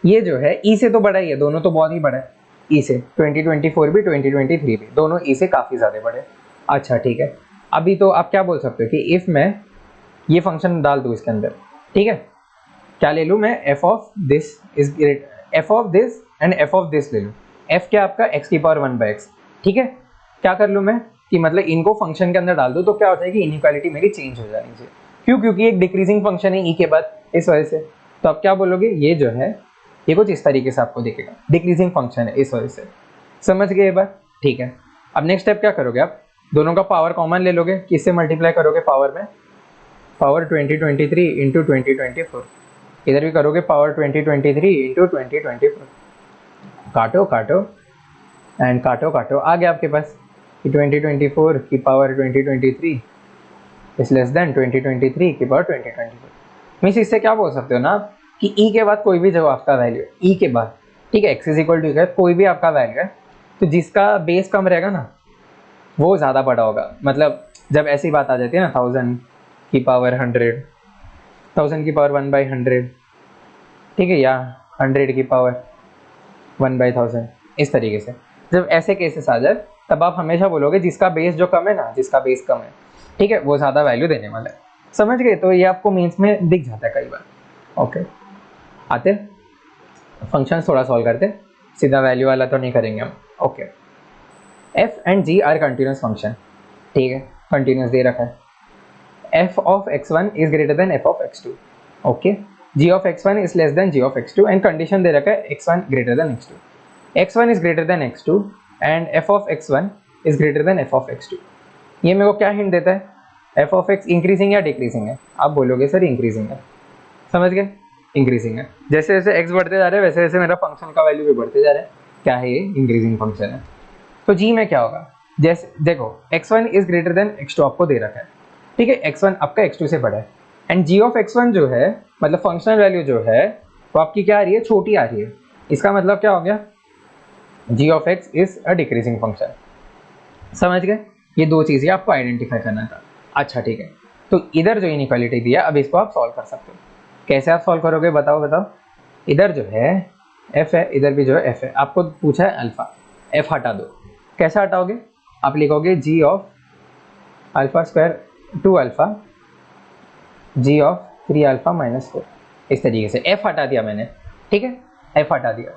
[SPEAKER 1] ये जो है e से तो बड़ा ही है, दोनों तो बहुत ही बड़ा है e से, 2024 भी 2023 भी दोनों e से काफ़ी ज़्यादा बड़े। अच्छा ठीक है, अभी तो आप क्या बोल सकते हो कि इफ़ मैं ये फंक्शन डाल दूँ इसके अंदर, ठीक है, क्या ले लूँ मैं? f of this is great, f of this and f of this ले लूँ। f क्या आपका x की पावर 1/x, ठीक है। क्या कर लूँ मैं कि मतलब इनको फंक्शन के अंदर डाल दूँ, तो क्या हो जाएगी, इनइक्वालिटी मेरी चेंज हो जानी चाहिए। क्यों? क्योंकि एक डिक्रीजिंग फंक्शन है e के बाद, इस वजह से। तो आप क्या बोलोगे, ये जो है ये कुछ इस तरीके से आपको दिखेगा, डिक्रीजिंग फंक्शन है इस वजह से। समझ गए ये बात? ठीक है। अब नेक्स्ट स्टेप क्या करोगे, आप दोनों का पावर कॉमन ले लोगे, किससे मल्टीप्लाई करोगे पावर में? पावर 2023 इंटू 2024, इधर भी करोगे पावर 2023 इंटू 2024, काटो काटो एंड काटो काटो, आ गया आपके पास कि 2024 की पावर 2023 इज लेस देन 2023 की पावर 2024। मीन्स इससे क्या बोल सकते हो ना कि e के बाद कोई भी जो आपका वैल्यू है e के बाद, ठीक है, x = कोई भी आपका वैल्यू है, तो जिसका बेस कम रहेगा ना वो ज़्यादा बड़ा होगा। मतलब जब ऐसी बात आ जाती है ना 1000 की पावर 100, 1000 की पावर 1/100, ठीक है, या 100 की पावर 1/1000, इस तरीके से जब ऐसे केसेस आ जाए तब आप हमेशा बोलोगे जिसका बेस जो कम है ना, जिसका बेस कम है, ठीक है, वो ज़्यादा वैल्यू देने वाला है। समझ गए? तो ये आपको मीन्स में दिख जाता है कई बार। ओके, आते फंक्शन थोड़ा सॉल्व करते, सीधा वैल्यू वाला तो नहीं करेंगे हम। Okay, f and g are continuous function, ठीक है, कंटिन्यूस दे रखा है। f of x1 is greater than f of x2, okay, g of x1 is less than g of x2 and condition दे रखा है x1 greater than x2, x1 is greater than x2 and f of x1 is greater than f of x2। ये मेरे को क्या hint देता है, f ऑफ x इंक्रीजिंग या डिक्रीजिंग है? आप बोलोगे सर इंक्रीजिंग है। समझ गए? इंक्रीजिंग है, जैसे जैसे x बढ़ते जा रहे हैं वैसे वैसे मेरा फंक्शन का वैल्यू भी बढ़ते जा रहा है। क्या है ये? इंक्रीजिंग फंक्शन है। तो g में क्या होगा, जैसे देखो x1 is greater than x2 आपको दे रखा है, ठीक है, x1 आपका x2 से बड़ा है एंड g ऑफ x1 जो है मतलब फंक्शनल वैल्यू जो है वो आपकी क्या आ रही है, छोटी आ रही है। इसका मतलब क्या हो गया, g of x is a decreasing function. समझ गए? ये दो चीज़ें आपको आइडेंटिफाई करना था। अच्छा ठीक है, तो इधर जो इनइक्वालिटी दिया अब इसको आप सॉल्व कर सकते हो। कैसे आप सॉल्व करोगे बताओ बताओ। इधर जो है f है, इधर भी जो है f है, आपको पूछा है अल्फा, f हटा दो। कैसे हटाओगे, आप लिखोगे g of alpha square 2 alpha g of 3 alpha minus 4, इस तरीके से f हटा दिया मैंने, ठीक है, f हटा दिया।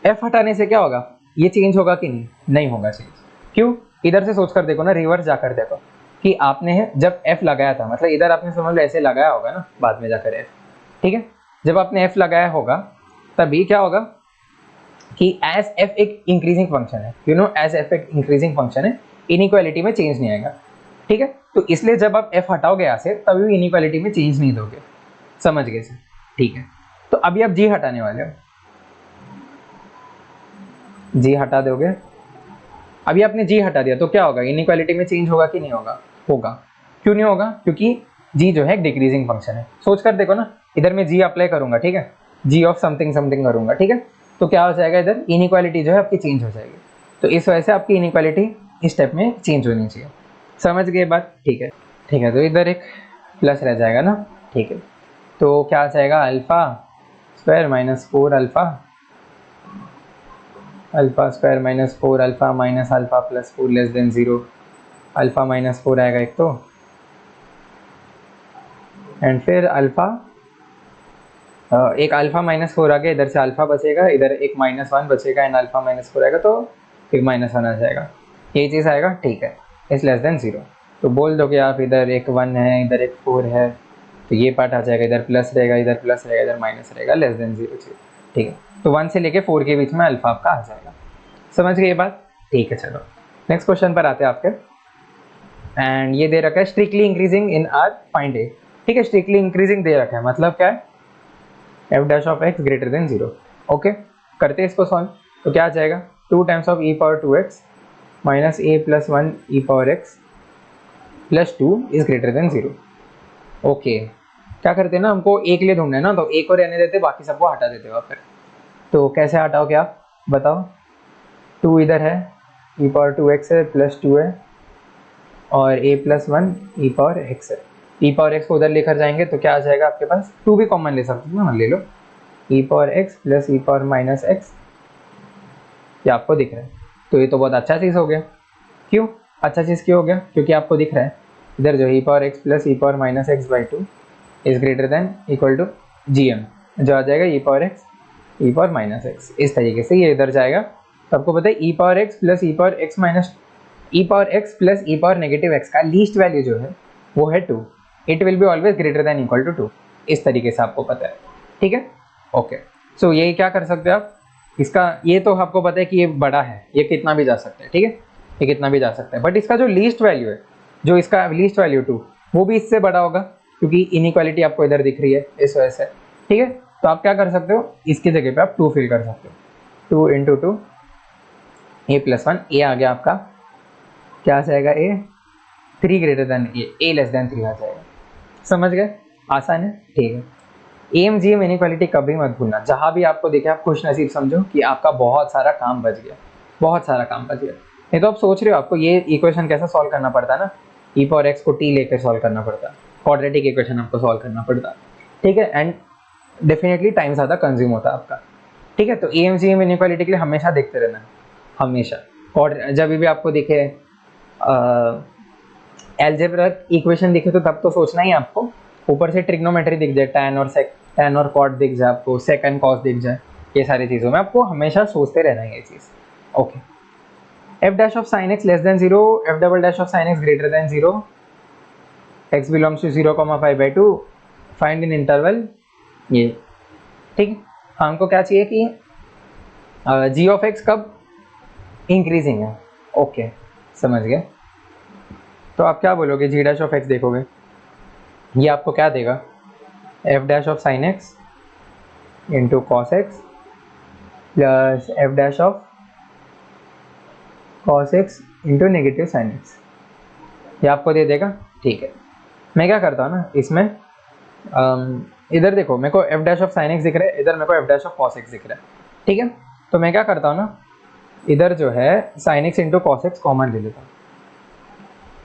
[SPEAKER 1] f हटाने से क्या होगा, ये चेंज होगा कि नहीं? नहीं होगा चेंज। क्यों? इधर से सोच कर देखो ना, रिवर्स जाकर देखो कि आपने जब f लगाया था, मतलब इधर आपने समझ लो ऐसे लगाया होगा ना बाद में जाकर f, ठीक है, जब आपने f लगाया होगा तभी क्या होगा कि एज f एक इंक्रीजिंग फंक्शन है, यू नो एज f एक इंक्रीजिंग फंक्शन है, इनइक्वालिटी में चेंज नहीं आएगा, ठीक है। तो इसलिए जब आप f हटाओगे यहाँ से तभी इनइक्वालिटी में चेंज नहीं दोगे। समझ गए सर? ठीक है, तो अभी आप g हटाने वाले हो, g हटा दोगे। अभी आपने g हटा दिया तो क्या होगा, इनइक्वालिटी में चेंज होगा कि नहीं होगा? होगा। क्यों नहीं होगा? क्योंकि g जो है एक डिक्रीजिंग फंक्शन है। सोच कर देखो ना, इधर मैं g अप्लाई करूंगा, ठीक है, g ऑफ समथिंग समथिंग करूंगा, ठीक है, तो क्या हो जाएगा, इधर इनइक्वालिटी जो है आपकी चेंज हो जाएगी। तो इस वजह से आपकी इनइक्वालिटी इस स्टेप में चेंज होनी चाहिए। समझ गए बात? ठीक है, ठीक है, तो इधर एक प्लस रह जाएगा ना, ठीक है, तो क्या आ जाएगा, alpha square minus 4 alpha, alpha square minus 4 alpha minus alpha plus 4 less than 0, alpha minus 4 आएगा एक तो, एंड फिर अल्फ़ा, एक अल्फ़ा माइनस 4 आ गया, इधर से अल्फ़ा बचेगा, इधर एक -1 बचेगा एंड अल्फ़ा माइनस 4 आएगा तो फिर -1 आ जाएगा, ये चीज़ आएगा, ठीक है, इस लेस देन 0। तो बोल दो कि आप इधर एक 1 है, इधर एक 4 है, तो ये पार्ट आ जाएगा, इधर प्लस रहेगा, इधर प्लस रहेगा, इधर माइनस रहेगा, लेस देन 0 चीज़, ठीक है। तो 1 से लेके 4 के बीच में अल्फ़ा आपका आ जाएगा, समझ गए ये बात, ठीक है। चलो नेक्स्ट क्वेश्चन पर आते हैं आपके, एंड ये दे रखा है strictly increasing in R find A, ठीक है, स्ट्रिक्टली इंक्रीजिंग दे रखा है, मतलब क्या है, F dash of X greater than 0, okay. करते हैं इसको सॉल्व, तो क्या आ जाएगा, 2 times of E power 2x minus A plus 1 E power x plus 2 is greater than 0, okay. क्या करते हैं ना, हमको एक लिए ढूंढना है ना, तो एक को रहने देते, बाकी सबको हटा देते हो फिर, तो कैसे हटाओगे आप बताओ, 2 इधर है, ई पावर 2x है प्लस 2 है, और a plus 1 E power x है, ई पावर एक्स को उधर लेकर जाएंगे तो क्या आ जाएगा आपके पास, 2 भी कॉमन ले सकते हो ना, ले लो, ई पावर एक्स प्लस ई पावर माइनस एक्स, ये आपको दिख रहा है, तो ये तो बहुत अच्छा चीज़ हो गया। क्यों अच्छा चीज़ क्यों हो गया, क्योंकि आपको दिख रहा है इधर जो E power x plus E power minus X by 2 is greater than equal to G M, जो आ जाएगा E power X E power minus X, इस तरीके से ये इधर जाएगा। तो आपको पता है ई पावर एक्स प्लस ई power x minus e power x plus ई पावर नेगेटिव एक्स का लीस्ट वैल्यू जो है वो है 2, it will be always greater than equal to 2, इस तरीके से आपको पता है, ठीक है, ओके। सो ये क्या कर सकते हो आप, इसका ये तो आपको पता है कि ये बड़ा है, ये कितना भी जा सकता है, ठीक है, ये कितना भी जा सकता है, बट इसका जो लीस्ट वैल्यू है, जो इसका लीस्ट वैल्यू 2, वो भी इससे बड़ा होगा, क्योंकि इनइक्वालिटी आपको इधर दिख रही है इस वजह से, ठीक है। तो आप क्या कर सकते हो, इसकी जगह पे आप 2 फिल कर सकते हो, 2 इंटू 2 ए प्लस 1, ए आ गया आपका, क्या आ जाएगा, ए 3 ग्रेटर देन ए लेस देन 3 आ जाएगा, समझ गए, आसान है, ठीक है। एम जी एम इनइक्वालिटी कभी मत भूलना, जहाँ भी आपको दिखे आप खुश नसीब समझो कि आपका बहुत सारा काम बच गया, बहुत सारा काम बच गया। नहीं तो आप सोच रहे हो आपको ये इक्वेशन कैसे सॉल्व करना पड़ता ना, ई पावर एक्स को टी लेकर सॉल्व करना पड़ता, क्वाड्रेटिक इक्वेशन आपको सॉल्व करना पड़ता, ठीक है, एंड डेफिनेटली टाइम ज़्यादा कंज्यूम होता है आपका, ठीक है। तो A M G M inequality के लिए हमेशा देखते रहना, हमेशा, और जब भी आपको दिखे एल्जेब्रिक इक्वेशन दिखे तो तब तो सोचना ही आपको, ऊपर से ट्रिग्नोमेट्री दिख जाए, tan और कॉट दिख जाए आपको, सेकंड कॉस दिख जाए, ये सारी चीज़ों में आपको हमेशा सोचते रहना है ये चीज़, okay. F dash of sine X less than 0, F double dash of sine X greater than 0, X belongs to 0,5/2, find in interval ये, ठीक है। हमको क्या चाहिए कि जी ऑफ एक्स कब इंक्रीजिंग है, ओके, समझ गए। तो आप क्या बोलोगे, जी डैश ऑफ एक्स देखोगे, ये आपको क्या देगा, F dash of sine x into cos x plus F dash of cos x into negative sine x, ये आपको दे देगा, ठीक है। मैं क्या करता हूँ ना इसमें, इधर देखो मेरे को F dash of sine x दिख रहा है, इधर मेरे को F dash of cos x दिख रहा है, ठीक है। तो मैं क्या करता हूँ ना, इधर जो है sine x into cos x common ले लेता हूँ,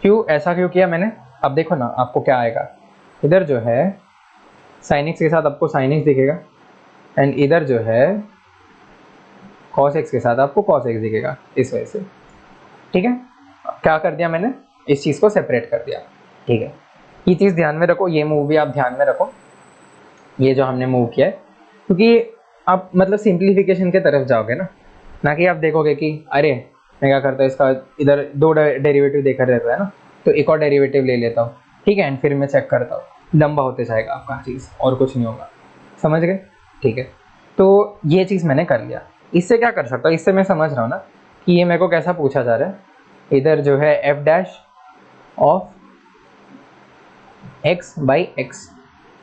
[SPEAKER 1] क्यों ऐसा क्यों किया मैंने, अब देखो ना आपको क्या आएगा, इधर जो है साइन एक्स के साथ आपको साइन एक्स दिखेगा, एंड इधर जो है कॉस एक्स के साथ आपको कॉस एक्स दिखेगा, इस वजह से, ठीक है। क्या कर दिया मैंने, इस चीज़ को सेपरेट कर दिया, ठीक है। ये चीज़ ध्यान में रखो, ये मूव भी आप ध्यान में रखो, ये जो हमने मूव किया है, क्योंकि आप मतलब सिंप्लीफिकेशन के तरफ जाओगे ना कि आप देखोगे कि अरे मैं क्या करता हूँ, इसका इधर 2 डेरिवेटिव देखा रहता है ना, तो एक और डेरिवेटिव ले लेता हूँ, ठीक है, एंड फिर मैं चेक करता हूँ, लंबा होते जाएगा आपका चीज़, और कुछ नहीं होगा, समझ गए, ठीक है। तो ये चीज़ मैंने कर लिया, इससे क्या कर सकता हूँ, इससे मैं समझ रहा हूँ ना कि ये मेरे को कैसा पूछा जा रहा है, इधर जो है F dash of X by x,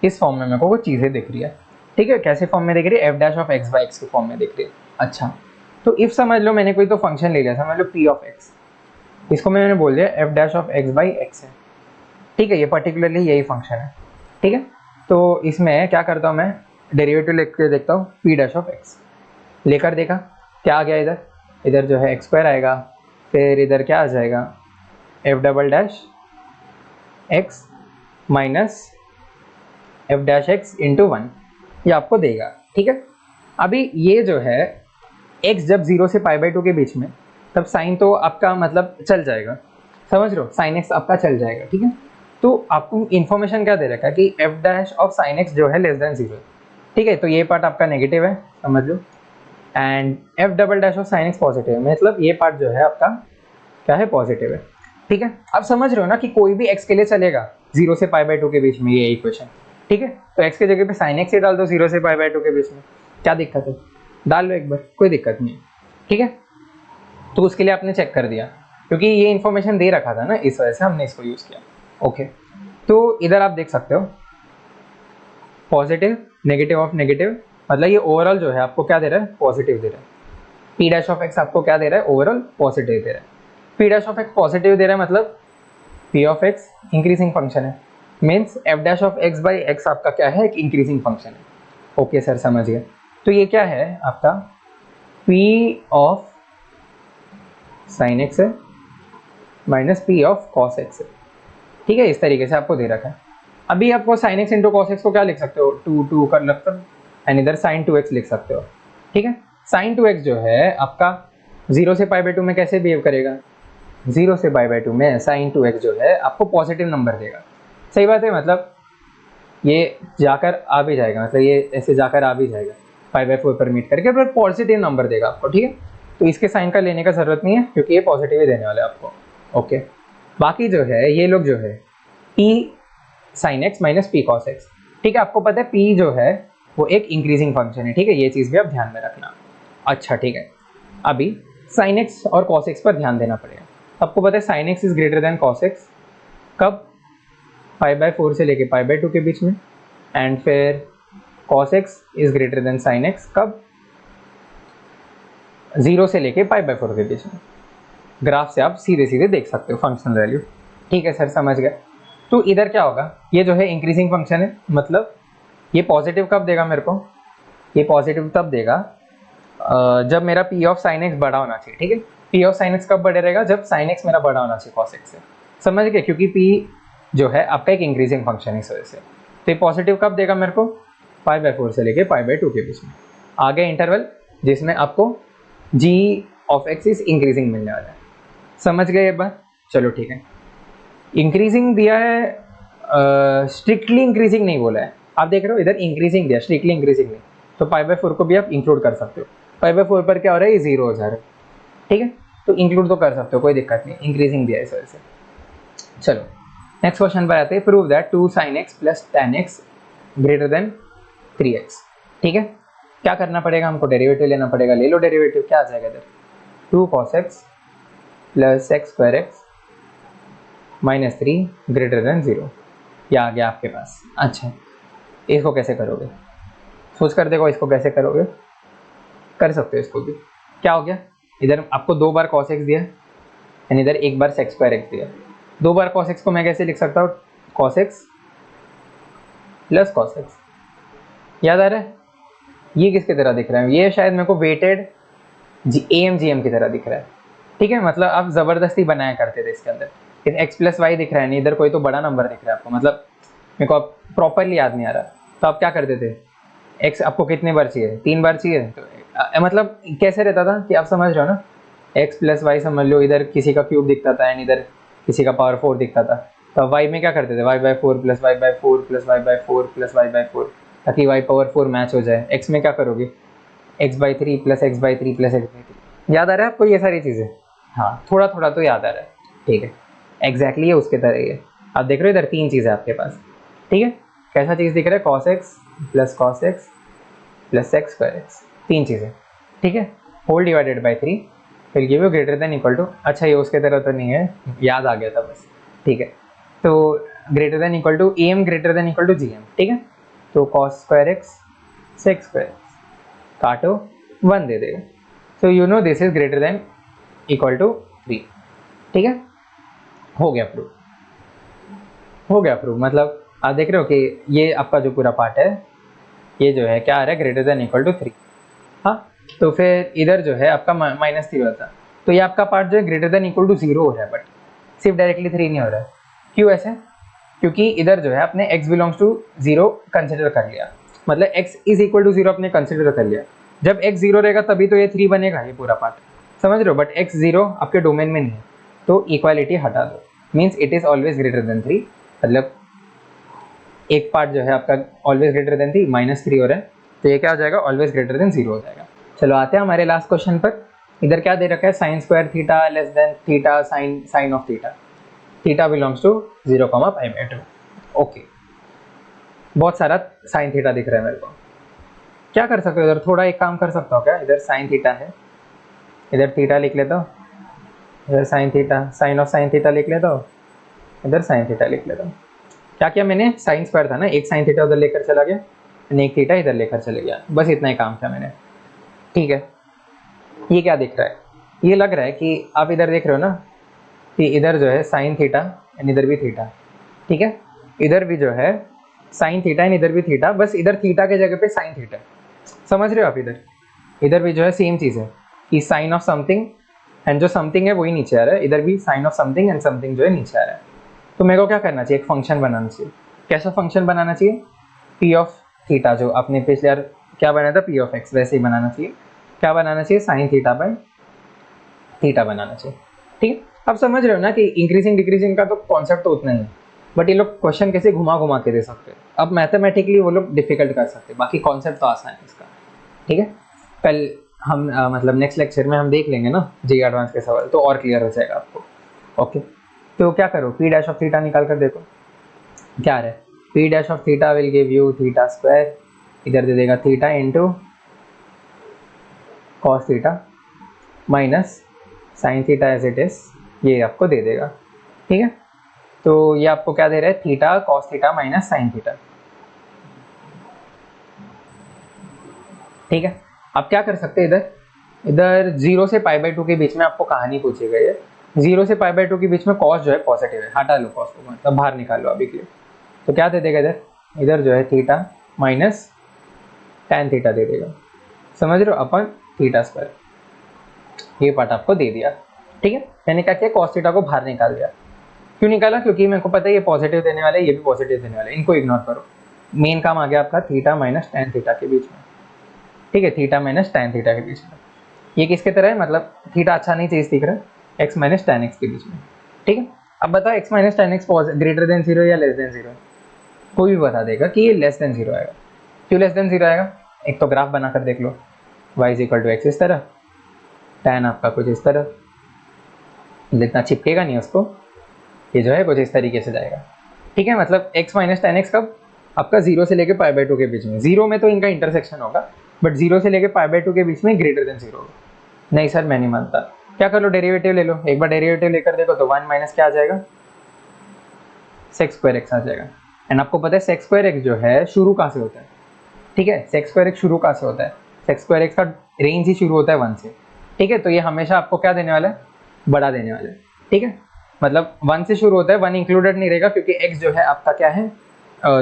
[SPEAKER 1] इस फॉर्म में मेरे को वो चीज़ें दिख रही है, ठीक है, कैसे फॉर्म में दिख रही है, F dash of X by x के फॉर्म में दिख रही है, अच्छा। तो इफ समझ लो मैंने कोई तो फंक्शन ले लिया, समझ लो पी ऑफ एक्स, इसको मैंने बोल दिया F dash of X by x है, ठीक है, ये पर्टिकुलरली यही फंक्शन है, ठीक है। तो इसमें क्या करता हूँ मैं, डेरिवेटिव लेकर देखता हूँ पी डैश ऑफ एक्स, लेकर देखा क्या आ गया, इधर जो है एक्स स्क्वायर आएगा, फिर इधर क्या आ जाएगा, F double dash x minus F dash x into 1, ये आपको देगा, ठीक है। अभी ये जो है x जब 0 से π/2 के बीच में, तब साइन तो आपका मतलब चल जाएगा, समझ रहे हो, साइन x आपका चल जाएगा, ठीक है। तो आपको इन्फॉर्मेशन क्या दे रखा है कि f dash of sine x जो है लेस देन 0, ठीक है। तो ये पार्ट आपका नेगेटिव है, समझ लो। And f double dash of sine x positive है, मतलब ये पार्ट जो है आपका क्या है, पॉजिटिव है, ठीक है। अब समझ रहे हो ना कि कोई भी x के लिए चलेगा 0 से π/2 के बीच में ये इक्वेशन, ठीक है। तो x की जगह पे साइन x ही डाल दो 0 से π/2 के बीच में, क्या दिक्कत है, डाल लो एक बार, कोई दिक्कत नहीं है, ठीक है। तो उसके लिए आपने चेक कर दिया, क्योंकि ये इन्फॉर्मेशन दे रखा था ना, इस वजह से हमने इसको यूज़ किया, ओके। तो इधर आप देख सकते हो पॉजिटिव नेगेटिव ऑफ नेगेटिव, मतलब ये ओवरऑल जो है आपको क्या दे रहा है, पॉजिटिव दे रहा है। पी डैश ऑफ एक्स आपको क्या दे रहा है, ओवरऑल पॉजिटिव दे रहा है। P dash of X positive दे रहा है, मतलब P of X increasing function है, means F dash of X by X आपका क्या है, एक इंक्रीजिंग फंक्शन है, ओके सर समझ गए। तो ये क्या है आपका पी ऑफ साइन एक्स है minus P of cos X है, ठीक है। इस तरीके से आपको दे रखा है। अभी आपको sine x into cos x को क्या लिख सकते हो, 2 कर लगता है, एंड इधर साइन 2x लिख सकते हो, ठीक है। साइन 2x जो है आपका 0 से π/2 में कैसे बिहेव करेगा, 0 से π/2 में साइन 2x जो है आपको पॉजिटिव नंबर देगा, सही बात है। मतलब ये जाकर आ भी जाएगा, मतलब ये ऐसे जाकर आ भी जाएगा π/4 पर मीट करके, पर पॉजिटिव नंबर देगा आपको, ठीक है। तो इसके साइन का लेने का जरूरत नहीं है, क्योंकि ये पॉजिटिव ही देने वाला है आपको, ओके। बाकी जो है ये लोग जो है p sine x minus P cos x, ठीक है। आपको पता है p जो है वो एक इंक्रीजिंग फंक्शन है, ठीक है, ये चीज़ भी आप ध्यान में रखना। अच्छा ठीक है, अभी साइन एक्स और कॉस एक्स पर ध्यान देना पड़ेगा। आपको पता है sine x is greater then cos x, कब, π/4 से लेके π/2 के बीच में, एंड फिर cos x is greater then sine x कब, 0 से लेके π/4 के बीच में। ग्राफ से आप सीधे सीधे देख सकते हो फंक्शनल वैल्यू, ठीक है सर समझ गए। तो इधर क्या होगा, ये जो है इंक्रीजिंग फंक्शन है, मतलब ये पॉजिटिव कब देगा मेरे को, ये पॉजिटिव तब देगा जब मेरा पी ऑफ साइन एक्स बड़ा होना चाहिए, ठीक है। पी ऑफ साइन एक्स कब बड़े रहेगा, जब साइन एक्स मेरा बड़ा होना चाहिए कॉस एक्स से, समझ गए, क्योंकि पी जो है आपका एक इंक्रीजिंग फंक्शन है इस वजह से। तो ये पॉजिटिव कब देगा मेरे को, π/4 से लेके π/2 के बीच में। आगे इंटरवल जिसमें आपको g of x is increasing मिलने वाला है, समझ गए एक बार, चलो ठीक है। इंक्रीजिंग दिया है, स्ट्रिक्टली इंक्रीजिंग नहीं बोला है, आप देख रहे हो इधर इंक्रीजिंग दिया, स्ट्रिक्टली इंक्रीजिंग नहीं, तो π/4 को भी आप इंक्लूड कर सकते हो। π/4 पर क्या हो रहा है, ये 0 हो जा रहा है, ठीक है। तो इंक्लूड तो कर सकते हो, कोई दिक्कत नहीं, इंक्रीजिंग दिया है इस वजह से। चलो नेक्स्ट क्वेश्चन पर आते हैं। Prove that 2 sin x plus tan x greater than 3x, ठीक है। क्या करना पड़ेगा, हमको डेरिवेटिव लेना पड़ेगा, ले लो डेरिवेटिव, क्या आ जाएगा इधर, 2 cos x plus x square x minus 3 greater than 0, ये आ गया आपके पास। अच्छा इसको कैसे करोगे, सोच कर देखो, इसको कैसे करोगे, कर सकते हो इसको भी। क्या हो गया, इधर आपको 2 बार cos x दिया एंड इधर 1 बार sec स्क्वायर x दिया। 2 बार cos x को मैं कैसे लिख सकता हूँ, cos x plus cos x, याद आ रहा है। ये किसकी तरह दिख रहा है, ये शायद मेरे को वेटेड AMGM की तरह दिख रहा है, ठीक है। मतलब आप ज़बरदस्ती बनाया करते थे इसके अंदर, x प्लस वाई दिख रहा है नहीं, इधर कोई तो बड़ा नंबर दिख रहा है आपको, मतलब मेरे को अब प्रॉपरली याद नहीं आ रहा, तो आप क्या करते थे, x आपको कितने बार चाहिए, 3 बार चाहिए, तो मतलब कैसे रहता था कि आप समझ रहे हो ना, x प्लस वाई समझ लो, इधर किसी का क्यूब दिखता था एंड इधर किसी का पावर 4 दिखता था, तो y में क्या करते थे, y/4 plus y/4 plus y/4 plus y/4, ताकि y पावर 4 मैच हो जाए। x में क्या करोगे, x/3 plus x/3 plus x/3, याद आ रहा है आपको ये सारी चीज़ें, हाँ थोड़ा थोड़ा तो याद आ रहा है, ठीक है। एग्जैक्टली ये उसके तरह ही है, आप देख रहे हो इधर 3 चीज़ें आपके पास, ठीक है। कैसा चीज़ दिख रहा है, cos x plus cos x plus sec square x, 3 चीज़ें, ठीक है। होल डिवाइडेड बाई 3 फिर give you greater than equal to, अच्छा ये उसके तरह तो नहीं है, याद आ गया था बस, ठीक है। तो greater than equal to am greater than equal to gm, ठीक है। तो cos square x sec square x काटो 1 दे देगा, so you know this is greater than equal to 3, ठीक है। हो गया प्रूव, हो गया प्रूव, मतलब आप देख रहे हो कि ये आपका जो पूरा पार्ट है ये जो है क्या आ रहा है, ग्रेटर देन इक्वल टू 3, हाँ। तो फिर इधर जो है आपका -3 होता है, तो ये आपका पार्ट जो है ग्रेटर देन इक्वल टू 0 हो रहा है, बट सिर्फ डायरेक्टली 3 नहीं हो रहा है, क्यों ऐसे, क्योंकि इधर जो है आपने x बिलोंग्स टू 0 कंसिडर कर लिया, मतलब x इज इक्वल टू 0 आपने कंसिडर कर लिया। जब x 0 रहेगा तभी तो ये 3 बनेगा, ये पूरा पार्ट, समझ रहे हो। बट x 0 आपके डोमेन में नहीं है, तो इक्वालिटी हटा दो, means it is always greater then 3, मतलब एक पार्ट जो है आपका ऑलवेज ग्रेटर देन 3, -3 हो रहा है, तो ये क्या हो जाएगा, ऑलवेज ग्रेटर देन 0 हो जाएगा। चलो आते हैं हमारे लास्ट क्वेश्चन पर। इधर क्या दे रखा है, sine square theta less than theta sine of theta, theta belongs to 0,π/2। Okay, बहुत सारा साइन थीटा दिख रहा है मेरे को। क्या कर सकते हो इधर, थोड़ा एक काम कर सकता हूँ क्या, इधर साइन थीटा है, इधर थीटा लिख लेता हूँ, इधर sine theta, sine of sine theta लिख लेता हूँ, इधर साइन थीटा लिख लेता हूँ। क्या किया मैंने, साइन स्क्वायर था ना, एक साइन थीटा उधर लेकर चला गया, एक थीटा इधर लेकर चले गया, बस इतना ही काम था मैंने। ठीक है, ये क्या दिख रहा है, ये लग रहा है कि आप इधर देख रहे हो ना कि इधर जो है साइन थीटा एंड इधर भी थीटा, ठीक है, इधर भी जो है साइन थीटा एंड इधर भी थीटा, बस इधर थीटा के जगह पे साइन थीटा, समझ रहे हो आप। इधर भी जो है सेम चीज़ है कि साइन ऑफ समथिंग एंड जो समथिंग है वही नीचे आ रहा है, इधर भी sine of something and something जो है नीचे आ रहा है। तो मेरे को क्या करना चाहिए, एक फंक्शन बनाना चाहिए। कैसा फंक्शन बनाना चाहिए, पी ऑफ थीटा, जो आपने पिछले यार क्या बनाया था, पी ऑफ एक्स, वैसे ही बनाना चाहिए। क्या बनाना चाहिए, साइन थीटा बाय थीटा बनाना चाहिए। ठीक है, आप समझ रहे हो ना कि इंक्रीजिंग डिक्रीजिंग का तो कॉन्सेप्ट तो उतना ही है, बट ये लोग क्वेश्चन कैसे घुमा घुमा के दे सकते हैं। अब मैथमेटिकली वो लोग डिफिकल्ट कर सकते हैं, बाकी कॉन्सेप्ट तो आसान है इसका। ठीक है, कल हम मतलब नेक्स्ट लेक्चर में हम देख लेंगे ना जी एडवांस के सवाल, तो और क्लियर हो जाएगा आपको। ओके, तो क्या करो, पी डैश ऑफ थीटा निकाल कर देखो क्या आ रहा है। P dash of theta will give you theta square, इधर दे देगा theta into cos theta minus sine theta as it is, ये आपको दे देगा। ठीक है, तो ये आपको क्या दे रहा है, theta cos theta minus sine theta. ठीक है, आप क्या कर सकते हैं, इधर 0 से π/2 के बीच में आपको कहानी पूछी गई है। 0 से π/2 के बीच में कॉस जो है पॉजिटिव है, हटा लो कॉस को, मतलब बाहर निकाल लो अभी के लिए। तो क्या दे देगा इधर जो है थीटा माइनस tan थीटा दे देगा, समझ रहे हो, अपन थीटा स्क्वायर, ये पार्ट आपको दे दिया। ठीक है, मैंने क्या किया, कॉस थीटा को बाहर निकाल दिया। क्यों निकाला, क्योंकि मेरे को पता है ये पॉजिटिव देने वाला है, ये भी पॉजिटिव देने वाला है, इनको इग्नोर करो। मेन काम आ गया आपका थीटा माइनस tan थीटा के बीच में। ठीक है, थीटा माइनस tan थीटा के बीच में, ये किसके तरह है, मतलब थीटा अच्छा नहीं चीज दिख रहा है, x माइनस tan x के बीच में। ठीक है, अब बताओ x minus tan x greater than 0 या लेस देन 0, कोई भी बता देगा कि ये लेस देन 0 आएगा। क्यों लेस देन 0 आएगा, एक तो ग्राफ बनाकर देख लो, y is equal to x इस तरह, tan आपका कुछ इस तरह, जितना चिपकेगा नहीं उसको, ये जो है कुछ इस तरीके से जाएगा। ठीक है, मतलब x माइनस tan x कब, आपका 0 से लेके π/2 के बीच में, 0 में तो इनका इंटरसेक्शन होगा, बट 0 से लेके π/2 के बीच में ग्रेटर देन 0 होगा। नहीं सर मैं नहीं मानता, क्या कर लो, डेरिवेटिव ले लो, एक बार डेरिवेटिव लेकर देखो तो 1 माइनस क्या आ जाएगा, सेक्स स्क्वायर एक्स आ जाएगा। एंड आपको पता है सेक्स स्क्वायर एक्स जो है शुरू कहाँ से होता है, ठीक है, सेक्स स्क्वायर एक्स शुरू कहाँ से होता है, सेक्स स्क्वायर एक्स का रेंज ही शुरू होता है 1 से। ठीक है, तो ये हमेशा आपको क्या देने वाला है, बड़ा देने वाला है। ठीक है, मतलब 1 से शुरू होता है, 1 इंक्लूडेड नहीं रहेगा, क्योंकि x जो है आपका क्या है,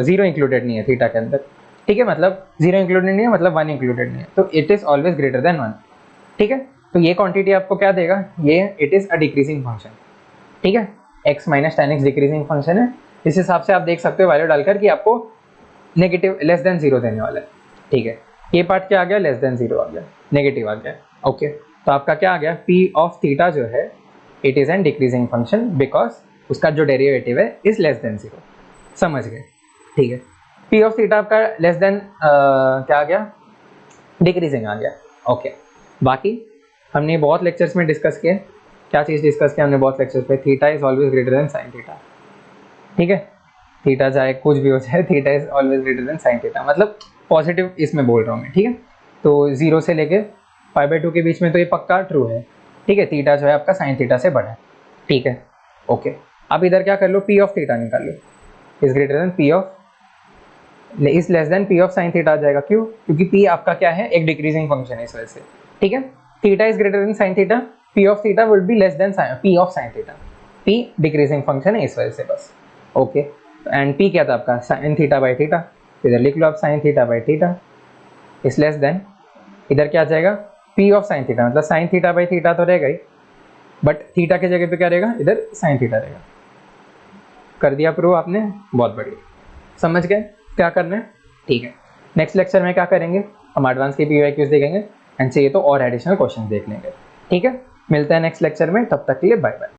[SPEAKER 1] 0 इंक्लूडेड नहीं है थीटा के अंदर। ठीक है, मतलब 0 इंक्लूडेड नहीं है, मतलब 1 इंक्लूडेड नहीं है, तो it is always greater then 1। ठीक है, तो ये क्वांटिटी आपको क्या देगा, ये it is a decreasing function. ठीक है, x minus tan x decreasing function है, इस हिसाब से आप देख सकते हो वैल्यू डालकर कि आपको नेगेटिव लेस देन 0 देने वाला है। ठीक है, ये पार्ट क्या आ गया, लेस देन 0 आ गया, नेगेटिव आ गया। ओके, तो आपका क्या आ गया, p ऑफ थीटा जो है it is an decreasing function because उसका जो डेरिवेटिव है इज लेस देन 0, समझ गए। ठीक है, p ऑफ थीटा आपका लेस देन क्या आ गया, डिक्रीजिंग आ गया। ओके, बाकी हमने बहुत लेक्चर्स में डिस्कस किया, क्या चीज़ डिस्कस किया हमने बहुत लेक्चर्स पे, theta is always greater then sine theta. ठीक है, थीटा चाहे कुछ भी हो जाए, theta is always greater then sine theta, मतलब पॉजिटिव इसमें बोल रहा हूँ मैं। ठीक है, तो 0 से लेके π/2 के बीच में तो ये पक्का ट्रू है। ठीक है, थीटा जो है आपका साइन थीटा से बड़ा है। ठीक है, ओके, अब इधर क्या कर लो, p ऑफ थीटा निकाल लो, is greater than p of, is less than p of sine theta आ जाएगा। क्यों, क्योंकि p आपका क्या है, एक डिक्रीजिंग फंक्शन है इस वजह से। ठीक है, theta is greater then sine theta, p of theta will be less than p of sine theta, p decreasing function है इस वजह से बस। ओके, एंड p क्या था आपका, साइन थीटा बाई थीटा, इधर लिख लो आप sine theta by theta is less then, इधर क्या आ जाएगा, p ऑफ साइन थीटा, मतलब साइन थीटा बाई थीटा तो रहेगा ही, बट थीटा के जगह पे क्या रहेगा, इधर साइन थीटा रहेगा। कर दिया प्रूव आपने, बहुत बढ़िया, समझ गए क्या करना है। ठीक है, नेक्स्ट लेक्चर में क्या करेंगे, हम एडवांस के पीवाईक्यूज देखेंगे एंड चाहिए तो और एडिशनल क्वेश्चन देख लेंगे। ठीक है, मिलते हैं नेक्स्ट लेक्चर में, तब तक के लिए बाय बाय।